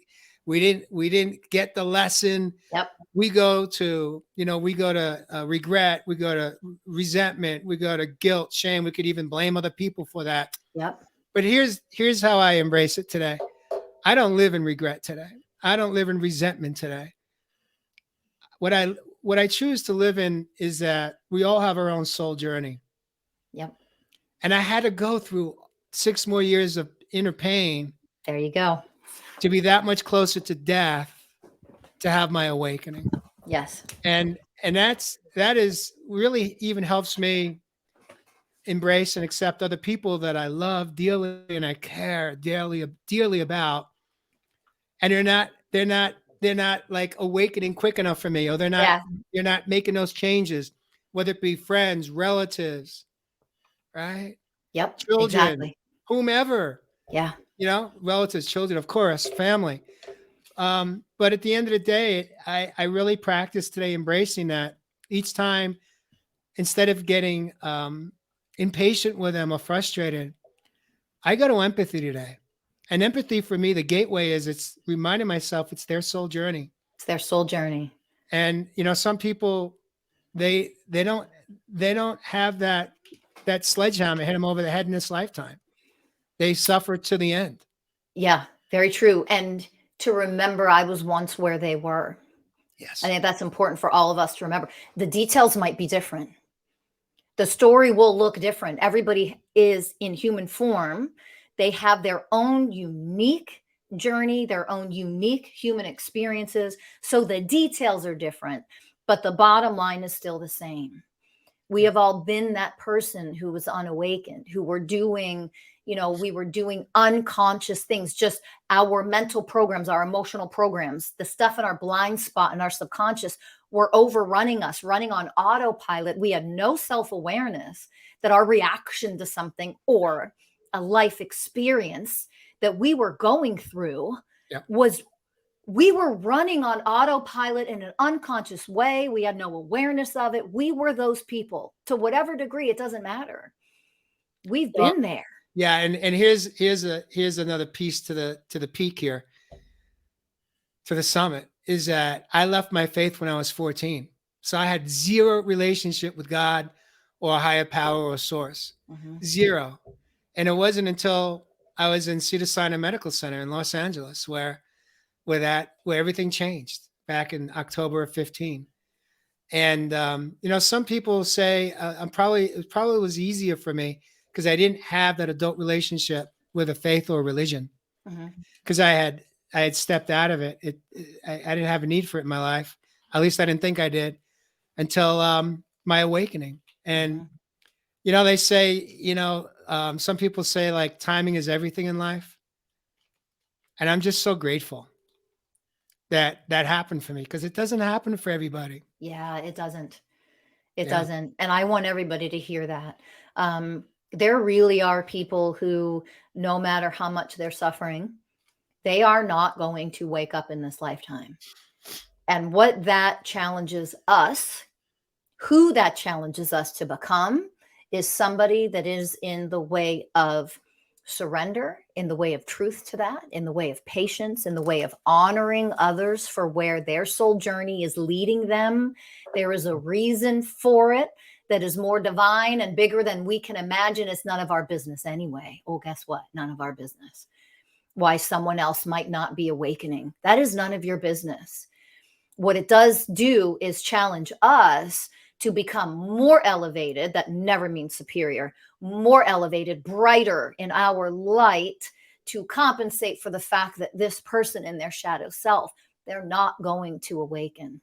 get the lesson, Yep. we go to regret, we go to resentment, we go to guilt, shame. We could even blame other people for that. Yep. But here's how I embrace it today. I don't live in regret today. I don't live in resentment today. What I what I choose to live in is that we all have our own soul journey. Yep. And I had to go through 6 more years of inner pain There you go. to be that much closer to death to have my awakening. Yes. And that is really even helps me embrace and accept other people that I love dearly and I care dearly about. And they're not like awakening quick enough for me, or Yeah. they're not making those changes, whether it be friends, relatives, right? Yep. Children, Exactly. whomever, Yeah. relatives, children, of course, family. But at the end of the day, I really practice today embracing that each time, instead of getting impatient with them or frustrated, I go to empathy today. And empathy for me, the gateway is it's reminding myself it's their soul journey. It's their soul journey. And some people they don't have that sledgehammer hit them over the head in this lifetime. They suffer to the end. Yeah. Very true. And to remember, I was once where they were. I Yes. think that's important for all of us to remember. The details might be different. The story will look different. Everybody is in human form. They have their own unique journey, their own unique human experiences. So the details are different, but the bottom line is still the same. We have all been that person who was unawakened, who were doing, we were doing unconscious things, just our mental programs, our emotional programs, the stuff in our blind spot and our subconscious were overrunning us, running on autopilot. We had no self-awareness that our reaction to something or a life experience that we were going through Yeah. was we were running on autopilot in an unconscious way. We had no awareness of it. We were those people to whatever degree, it doesn't matter. We've Well, been there. yeah, and here's another piece to the peak here, to the summit, is that I left my faith when I was 14. So I had zero relationship with God or a higher power or source. Mhm. Zero. And it wasn't until I was in Cedars-Sinai Medical Center in Los Angeles where everything changed back in October of 15. And some people say it probably was easier for me because I didn't have that adult relationship with a faith or religion, Mhm. because I had stepped out of it. I didn't have a need for it in my life. At least I didn't think I did until my awakening. And Mhm. they say, some people say like timing is everything in life, and I'm just so grateful that that happened for me because it doesn't happen for everybody. Yeah, it doesn't. It Yeah. doesn't. And I want everybody to hear that. There really are people who, no matter how much they're suffering, they are not going to wake up in this lifetime. And what that challenges us, who that challenges us to become, is somebody that is in the way of surrender, in the way of truth to that, in the way of patience, in the way of honoring others for where their soul journey is leading them. There is a reason for it. that is more divine and bigger than we can imagine, it's none of our business anyway. Oh, guess what? None of our business. Why someone else might not be awakening. That is none of your business. What it does do is challenge us to become more elevated. That never means superior, more elevated, brighter in our light, to compensate for the fact that this person in their shadow self, they're not going to awaken.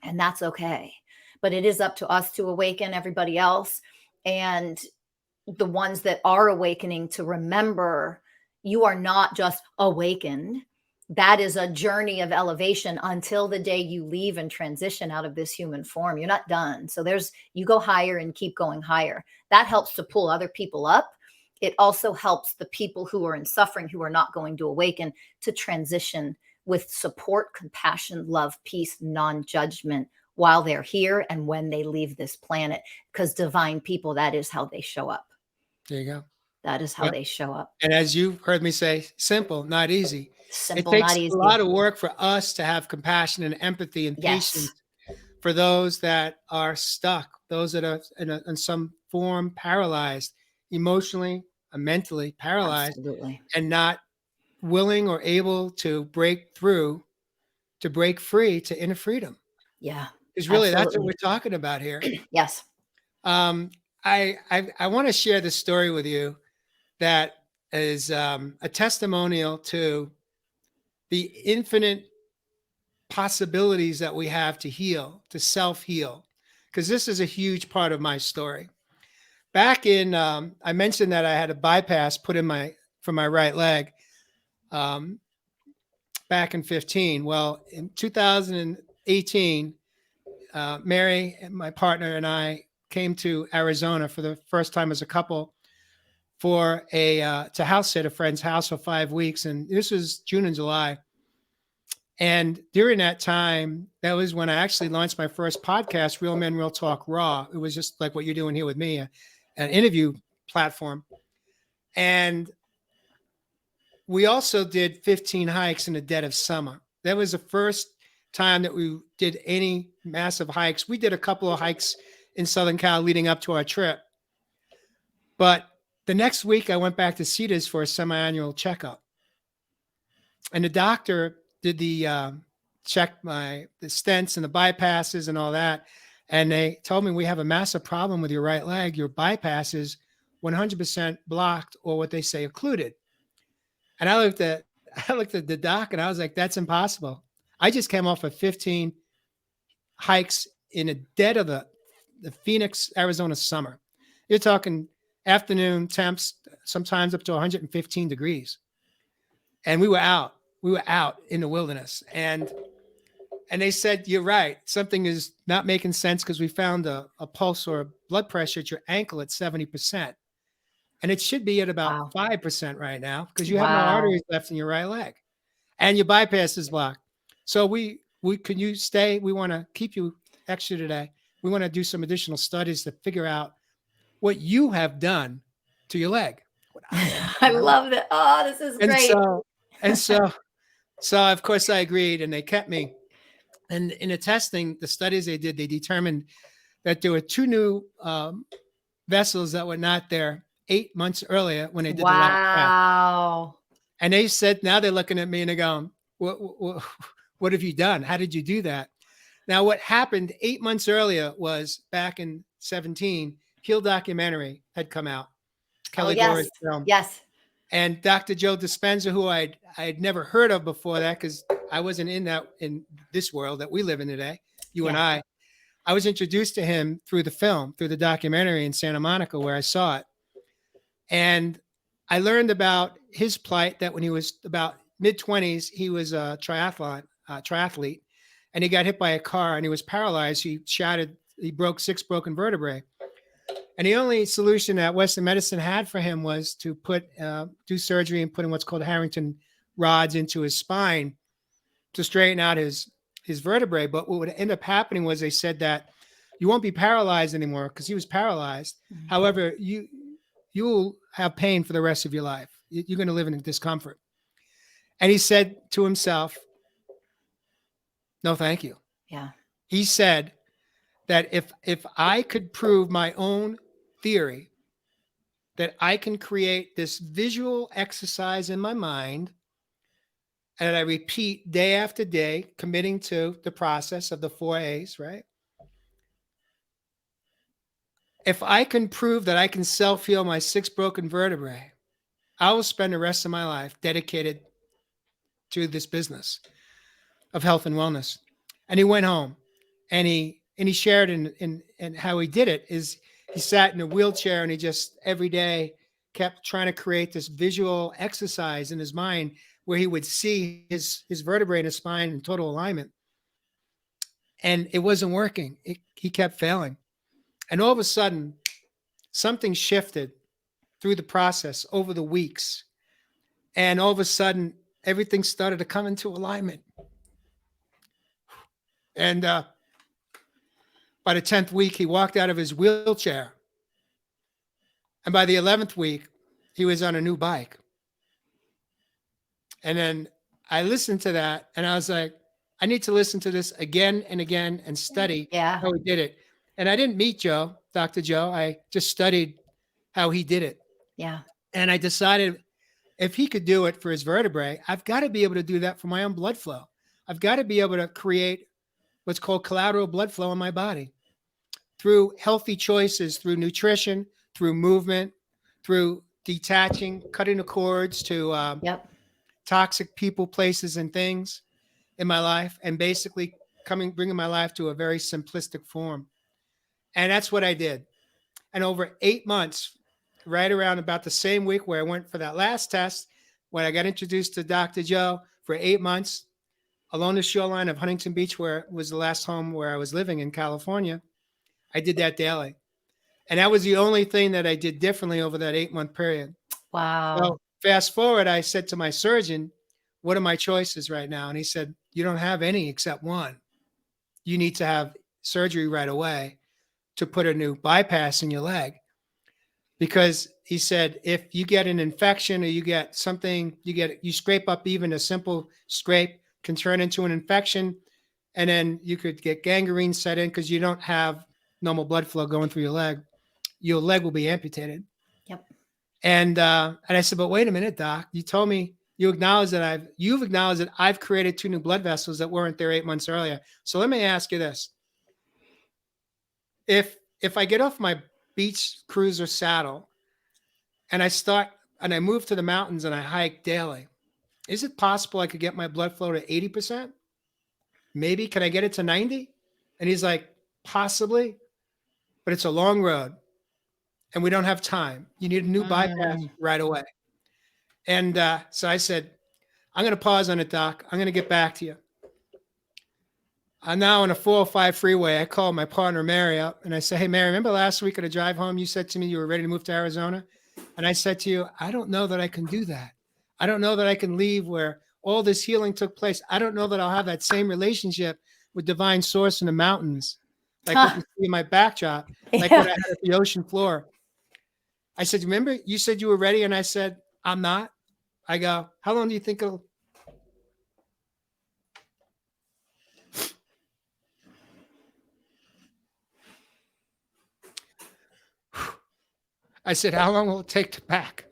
And that's okay. But it is up to us to awaken everybody else. And the ones that are awakening, to remember you are not just awakened. That is a journey of elevation until the day you leave and transition out of this human form. You're not done. So you go higher and keep going higher. That helps to pull other people up. It also helps the people who are in suffering, who are not going to awaken, to transition with support, compassion, love, peace, non-judgment while they're here and when they leave this planet. Because divine people, that is how they show up. There you go. That is how they show up. And as you've heard me say, simple, not easy. Simple, It takes not easy. a lot of work for us to have compassion and empathy and patience for those that are stuck, those that are in some form paralyzed, emotionally and mentally paralyzed, Absolutely. and not willing or able to break through, to break free to inner freedom. Yeah. Because really, that's what we're talking about here. Yes. I want to share this story with you that is a testimonial to the infinite possibilities that we have to heal, to self-heal, because this is a huge part of my story. Back in, I mentioned that I had a bypass put in for my right leg back in 15. Well, in 2018, Mary, my partner, and I came to Arizona for the first time as a couple for to house sit a friend's house for 5 weeks. And this was June and July. And during that time, that was when I actually launched my first podcast, Real Men, Real Talk Raw. It was just like what you're doing here with me, an interview platform. And we also did 15 hikes in the dead of summer. That was the first time that we did any massive hikes. We did a couple of hikes in Southern Cal leading up to our trip. But the next week, I went back to Cedars for a semi-annual checkup. And the doctor did the check the stents and the bypasses and all that. And they told me, we have a massive problem with your right leg. Your bypass is 100% blocked, or what they say, occluded. And I looked at the doc and I was like, that's impossible. I just came off of 15 hikes in the dead of the Phoenix, Arizona summer. You're talking afternoon temps, sometimes up to 115 degrees. And we were out in the wilderness. And they said, you're right. Something is not making sense, because we found a pulse or a blood pressure at your ankle at 70%. And it should be at about 5% right now, because you have no arteries left in your right leg and your bypass is blocked. So can you stay? We want to keep you extra today. We want to do some additional studies to figure out what you have done to your leg. I love that. Oh, this is great. So of course I agreed, and they kept me. And in the testing, the studies they did, they determined that there were 2 new vessels that were not there 8 months earlier when they did the last test. Wow. And they said, now they're looking at me and they're going, what have you done? How did you do that? Now, what happened 8 months earlier was, back in 17, Heal documentary had come out. Kelly Dora's film. Yes. And Dr. Joe Dispenza, who I had never heard of before that, because I wasn't in this world that we live in today, you and I was introduced to him through the film, through the documentary in Santa Monica, where I saw it. And I learned about his plight, that when he was about mid-20s, he was a triathlete, and he got hit by a car and he was paralyzed. He broke 6 broken vertebrae. And the only solution that Western medicine had for him was to do surgery and put in what's called Harrington rods into his spine to straighten out his vertebrae. But what would end up happening was, they said that you won't be paralyzed anymore, because he was paralyzed. Mm-hmm. However, you'll have pain for the rest of your life. You're going to live in discomfort. And he said to himself, no, thank you. Yeah. He said that if I could prove my own theory that I can create this visual exercise in my mind, and I repeat day after day, committing to the process of the 4 A's, right? If I can prove that I can self-heal my 6 broken vertebrae, I will spend the rest of my life dedicated to this business of health and wellness. And he went home, and he shared in how he did it is he sat in a wheelchair, and he just every day kept trying to create this visual exercise in his mind where he would see his vertebrae in his spine in total alignment. And it wasn't working. He kept failing. And all of a sudden, something shifted through the process over the weeks. And all of a sudden, everything started to come into alignment. And by the 10th week, he walked out of his wheelchair. And by the 11th week, he was on a new bike. And then I listened to that, and I was like, I need to listen to this again and again and study Yeah. how he did it. And I didn't meet Joe, Dr. Joe. I just studied how he did it. Yeah. And I decided if he could do it for his vertebrae, I've got to be able to do that for my own blood flow. I've got to be able to create what's called collateral blood flow in my body through healthy choices, through nutrition, through movement, through detaching, cutting the cords to Yep. toxic people, places, and things in my life, and basically bringing my life to a very simplistic form. And that's what I did. And over 8 months, right around about the same week where I went for that last test, when I got introduced to Dr. Joe, for 8 months along the shoreline of Huntington Beach, where was the last home where I was living in California, I did that daily. And that was the only thing that I did differently over that 8-month period. Wow. So fast forward, I said to my surgeon, what are my choices right now? And he said, you don't have any except one. You need to have surgery right away to put a new bypass in your leg. Because he said, if you get an infection or you get something, you scrape up, even a simple scrape can turn into an infection. And then you could get gangrene set in because you don't have normal blood flow going through your leg. Your leg will be amputated. Yep. And I said, but wait a minute, doc, you told me you've acknowledged that I've created 2 new blood vessels that weren't there 8 months earlier. So let me ask you this. If I get off my beach cruiser saddle and I move to the mountains and I hike daily, is it possible I could get my blood flow to 80%? Maybe. Can I get it to 90? And he's like, possibly, but it's a long road and we don't have time. You need a new bypass right away. And so I said, I'm going to pause on it, doc. I'm going to get back to you. I'm now on a 405 freeway. I called my partner, Mary, up and I said, hey, Mary, remember last week on the drive home, you said to me you were ready to move to Arizona? And I said to you, I don't know that I can do that. I don't know that I can leave where all this healing took place. I don't know that I'll have that same relationship with divine source in the mountains, like what you see in my backdrop, like what I had at the ocean floor. I said, remember, you said you were ready. And I said, I'm not. I go, how long do you think it'll? I said, how long will it take to pack?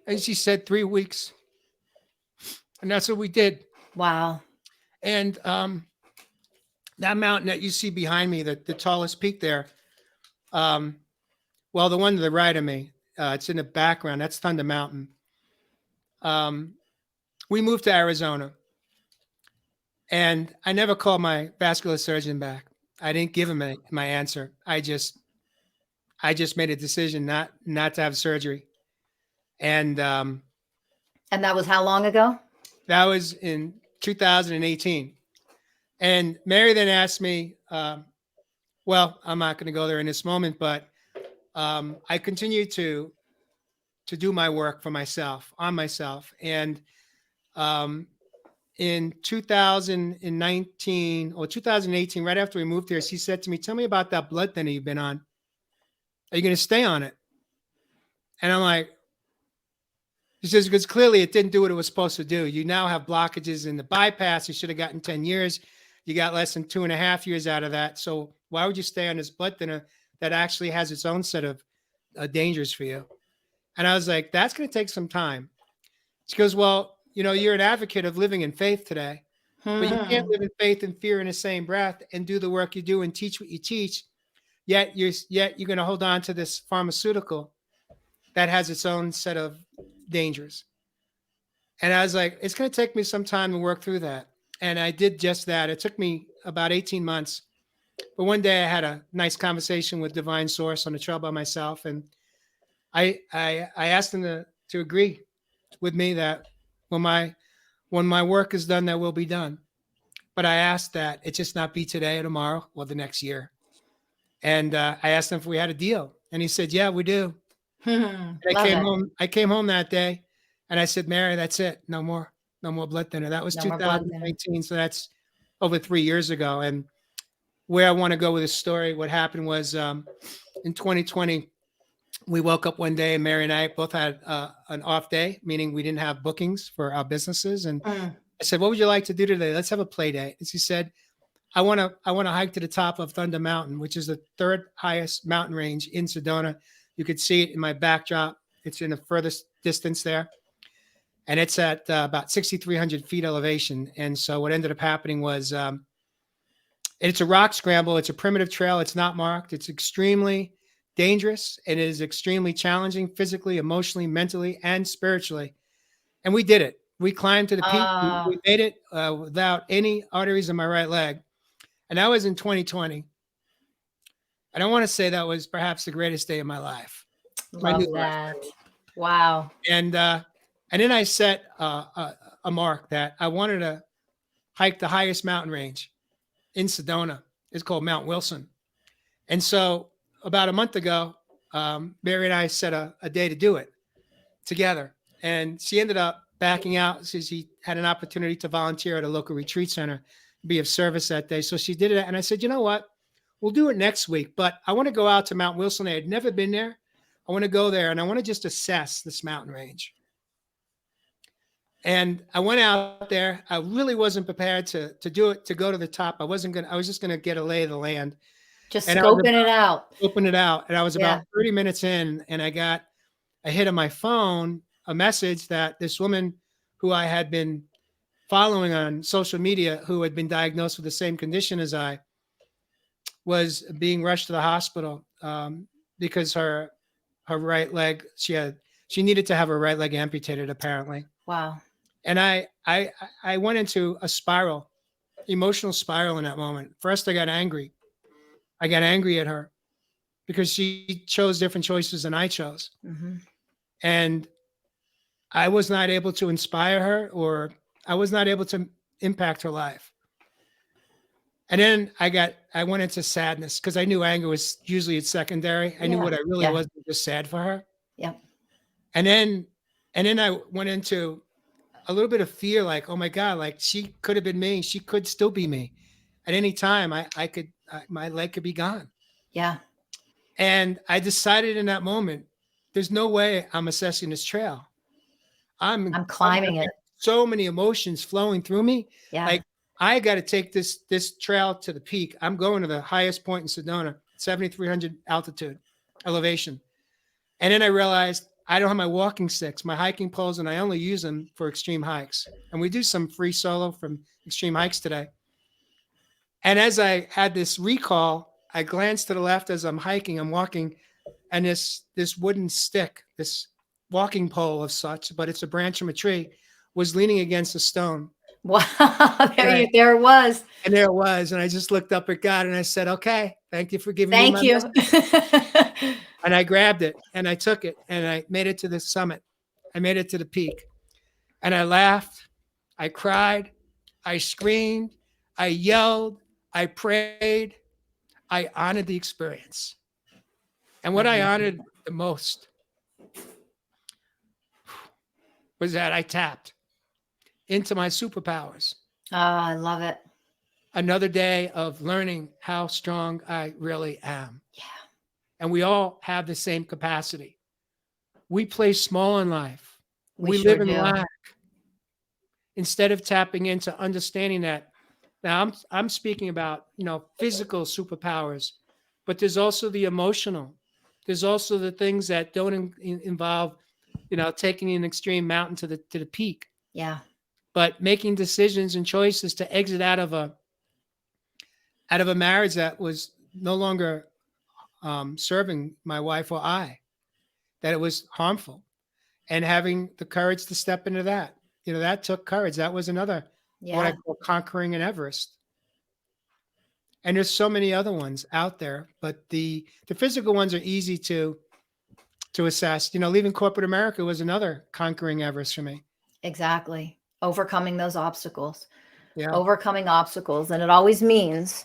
And she said 3 weeks. And that's what we did. Wow. And that mountain that you see behind me, the tallest peak there, well, the one to the right of me, it's in the background. That's Thunder Mountain. We moved to Arizona. And I never called my vascular surgeon back. I didn't give him my answer. I just made a decision not to have surgery. And that was how long ago? That was in 2018. And Mary then asked me, well, I'm not going to go there in this moment, but I continue to do my work for myself, on myself. And in 2019 or 2018, right after we moved here, she said to me, tell me about that blood thinner you've been on. Are you going to stay on it? And I'm like, she says, because clearly it didn't do what it was supposed to do. You now have blockages in the bypass. You should have gotten 10 years. You got less than 2.5 years out of that. So why would you stay on this blood thinner that actually has its own set of dangers for you? And I was like, that's going to take some time. She goes, well, you're an advocate of living in faith today, but you can't live in faith and fear in the same breath and do the work you do and teach what you teach. Yet you're going to hold on to this pharmaceutical that has its own set of dangers. And I was like, it's going to take me some time to work through that. And I did just that. It took me about 18 months. But one day I had a nice conversation with Divine Source on the trail by myself. And I asked him to agree with me that when my work is done, that will be done. But I asked that it just not be today or tomorrow or the next year. And I asked him if we had a deal. And he said, yeah, we do. And I came home that day and I said, Mary, that's it. No more blood thinner. That was 2019. So that's over 3 years ago. And where I want to go with this story, what happened was in 2020, we woke up one day and Mary and I both had an off day, meaning we didn't have bookings for our businesses. And I said, what would you like to do today? Let's have a play day. And she said, I want to hike to the top of Thunder Mountain, which is the third highest mountain range in Sedona. You could see it in my backdrop. It's in the furthest distance there. And it's at about 6,300 feet elevation. And so what ended up happening was it's a rock scramble. It's a primitive trail. It's not marked. It's extremely dangerous. It is extremely challenging physically, emotionally, mentally, and spiritually. And we did it. We climbed to the peak. We made it without any arteries in my right leg. And that was in 2020. I don't want to say that was perhaps the greatest day of my life. Love that. Wow. And then I set a mark that I wanted to hike the highest mountain range in Sedona. It's called Mount Wilson. And so about a month ago, Mary and I set a day to do it together. And she ended up backing out. So she had an opportunity to volunteer at a local retreat center, be of service that day. So she did it. And I said, you know what? We'll do it next week. But I want to go out to Mount Wilson. I had never been there. I want to go there and I want to just assess this mountain range. And I went out there. I really wasn't prepared to do it, to go to the top. I was just going to get a lay of the land. Just scoping it out. Open it out. And I was about 30 minutes in and I got a hit on my phone, a message that this woman who I had been following on social media, who had been diagnosed with the same condition as I, was being rushed to the hospital because her right leg, she needed to have her right leg amputated apparently. Wow. And I went into a spiral, emotional spiral in that moment. First, I got angry. I got angry at her because she chose different choices than I chose. Mm-hmm. And I was not able to inspire her, or I was not able to impact her life. And then I went into sadness because I knew anger was usually its secondary. I knew what I really was just sad for her. Yeah. And then I went into a little bit of fear, like, oh my God, like she could have been me. She could still be me. At any time, my leg could be gone. Yeah. And I decided in that moment, there's no way I'm assessing this trail. I'm climbing it. So many emotions flowing through me. Yeah. Like I got to take this trail to the peak. I'm going to the highest point in Sedona, 7,300 altitude elevation. And then I realized I don't have my walking sticks, my hiking poles, and I only use them for extreme hikes. And we do some free solo from extreme hikes today. And as I had this recall, I glanced to the left as I'm hiking, I'm walking, and this wooden stick, this walking pole of such, but it's a branch from a tree, was leaning against a stone. Wow, there it was. And there it was. And I just looked up at God and I said, okay, thank you for giving me Thank you. And I grabbed it and I took it and I made it to the summit. I made it to the peak. And I laughed. I cried. I screamed. I yelled. I prayed. I honored the experience. And what I honored the most was that I tapped into my superpowers. Oh, I love it. Another day of learning how strong I really am. Yeah. And we all have the same capacity. We play small in life. We sure live in do. lack. Instead of tapping into understanding that Now I'm speaking about, physical superpowers, but there's also the emotional. There's also the things that don't involve, taking an extreme mountain to the peak, Yeah, but making decisions and choices to exit out of a marriage that was no longer serving my wife or I, that it was harmful, and having the courage to step into that. That took courage. That was another, what I yeah, call conquering an Everest. And there's so many other ones out there, but the physical ones are easy to assess. Leaving corporate America was another conquering Everest for me. exactly. Overcoming those obstacles, Yeah. overcoming obstacles. And it always means,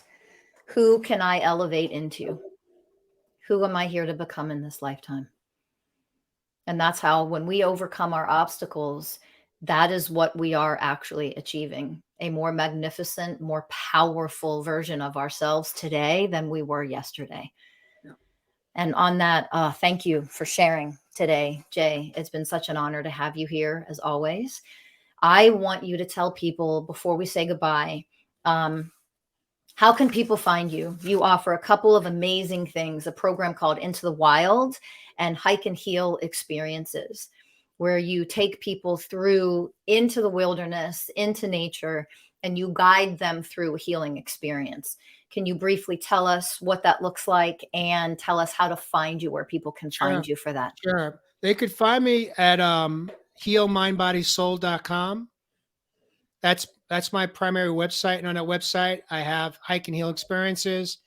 who can I elevate into? Who am I here to become in this lifetime? And that's how, when we overcome our obstacles, that is what we are actually achieving: a more magnificent, more powerful version of ourselves today than we were yesterday. Yeah. And on that, thank you for sharing today, Jay. It's been such an honor to have you here, as always. I want you to tell people, before we say goodbye, um, how can people find you? You offer a couple of amazing things: a program called Into the Wild and Hike and Heal Experiences, where you take people through into the wilderness, into nature, and you guide them through a healing experience. Can you briefly tell us what that looks like, and tell us how to find you, where people can Sure. find you for that? Sure. They could find me at healmindbodysoul.com. That's my primary website. And on that website, I have hike and heal experiences.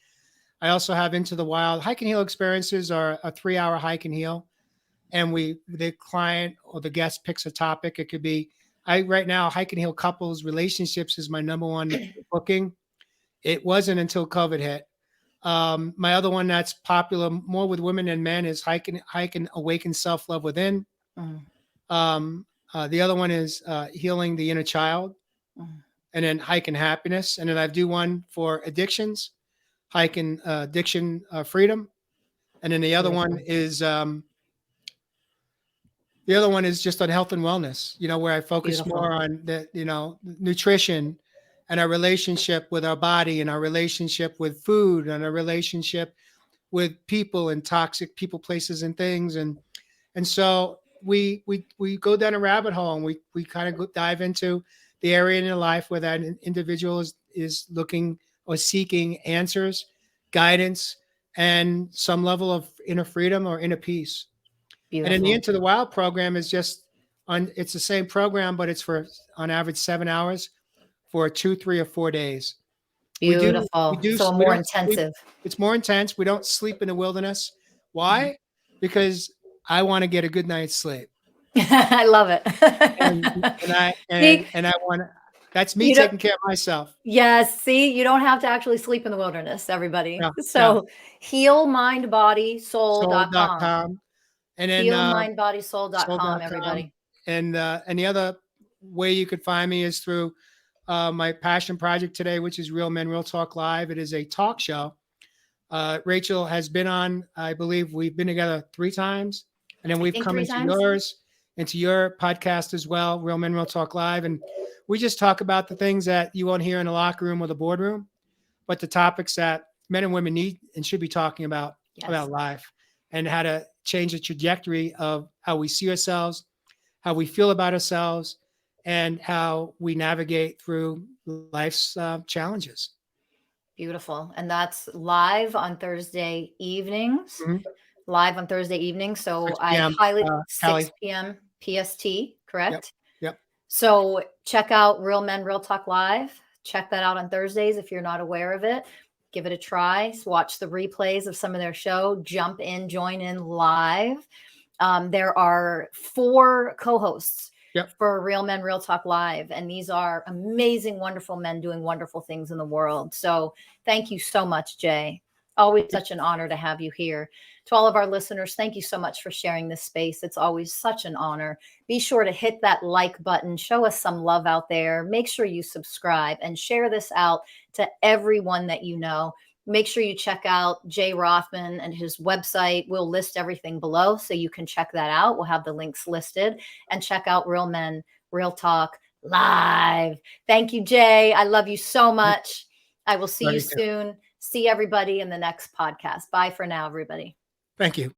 I also have Into the Wild. Hike and heal experiences are a 3-hour hike and heal. And the client or the guest picks a topic. It could be, right now, hike and heal couples relationships is my number one booking. It wasn't until COVID hit. My other one that's popular more with women and men is hike and awaken self-love within. Mm, The other one is healing the inner child, mm. and then hike and happiness. And then I do one for addictions, hike and addiction freedom. And then Beautiful. the other one is just on health and wellness, where I focus Beautiful. more on nutrition and our relationship with our body and our relationship with food and our relationship with people and toxic people, places, and things. And so we go down a rabbit hole, and we kind of dive into the area in your life where that individual is looking or seeking answers, guidance, and some level of inner freedom or inner peace. And then the Beautiful. Into the Wild program is just it's the same program, but it's for on average 7 hours for 2, 3, or 4 days. We Beautiful. do So we more don't sleep. intensive. It's more intense. We don't sleep in the wilderness. Mhm. Why? Because I want to get a good night's sleep, I love it. and I See, and I want to. That's me you don't, taking care of myself. yes, see, you don't have to actually sleep in the wilderness, everybody. Yeah, yeah. So healmindbodysoul.com. Soul.com, and then Healmindbodysoul.com, soul.com, everybody. and the other way you could find me is through my passion project today, which is Real Men Real Talk Live. It is a talk show. Rachel has been on. I believe we've been together 3 times, and then I we've think come 3 times. into your podcast as well, Real Men Real Talk Live, and we just talk about the things that you won't hear in the locker room or the boardroom, but the topics that men and women need and should be talking about Yes. life, and how to change the trajectory of how we see ourselves, how we feel about ourselves, and how we navigate through life's challenges. Beautiful. And that's live on Thursday evenings. Mhm. Live on Thursday evenings. So 6 p.m. 6 Cali. p.m. PST, Yep. correct? Yep. So check out Real Men Real Talk Live. Check that out on Thursdays if you're not aware of it. Give it a try. Watch the replays of some of their show. Jump in, join in live. There are 4 co-hosts Yep. for Real Men Real Talk Live, and these are amazing, wonderful men doing wonderful things in the world. So thank you so much, Jay. Always such an honor to have you here. To all of our listeners, thank you so much for sharing this space. It's always such an honor. Be sure to hit that like button. Show us some love out there. Make sure you subscribe and share this out to everyone that you know. Make sure you check out Jay Rothman and his website. We'll list everything below so you can check that out. We'll have the links listed. And check out Real Men Real Talk live. Thank you, Jay. I love you so much. I will see Love you you too. soon. See everybody in the next podcast. Bye for now, everybody. Thank you.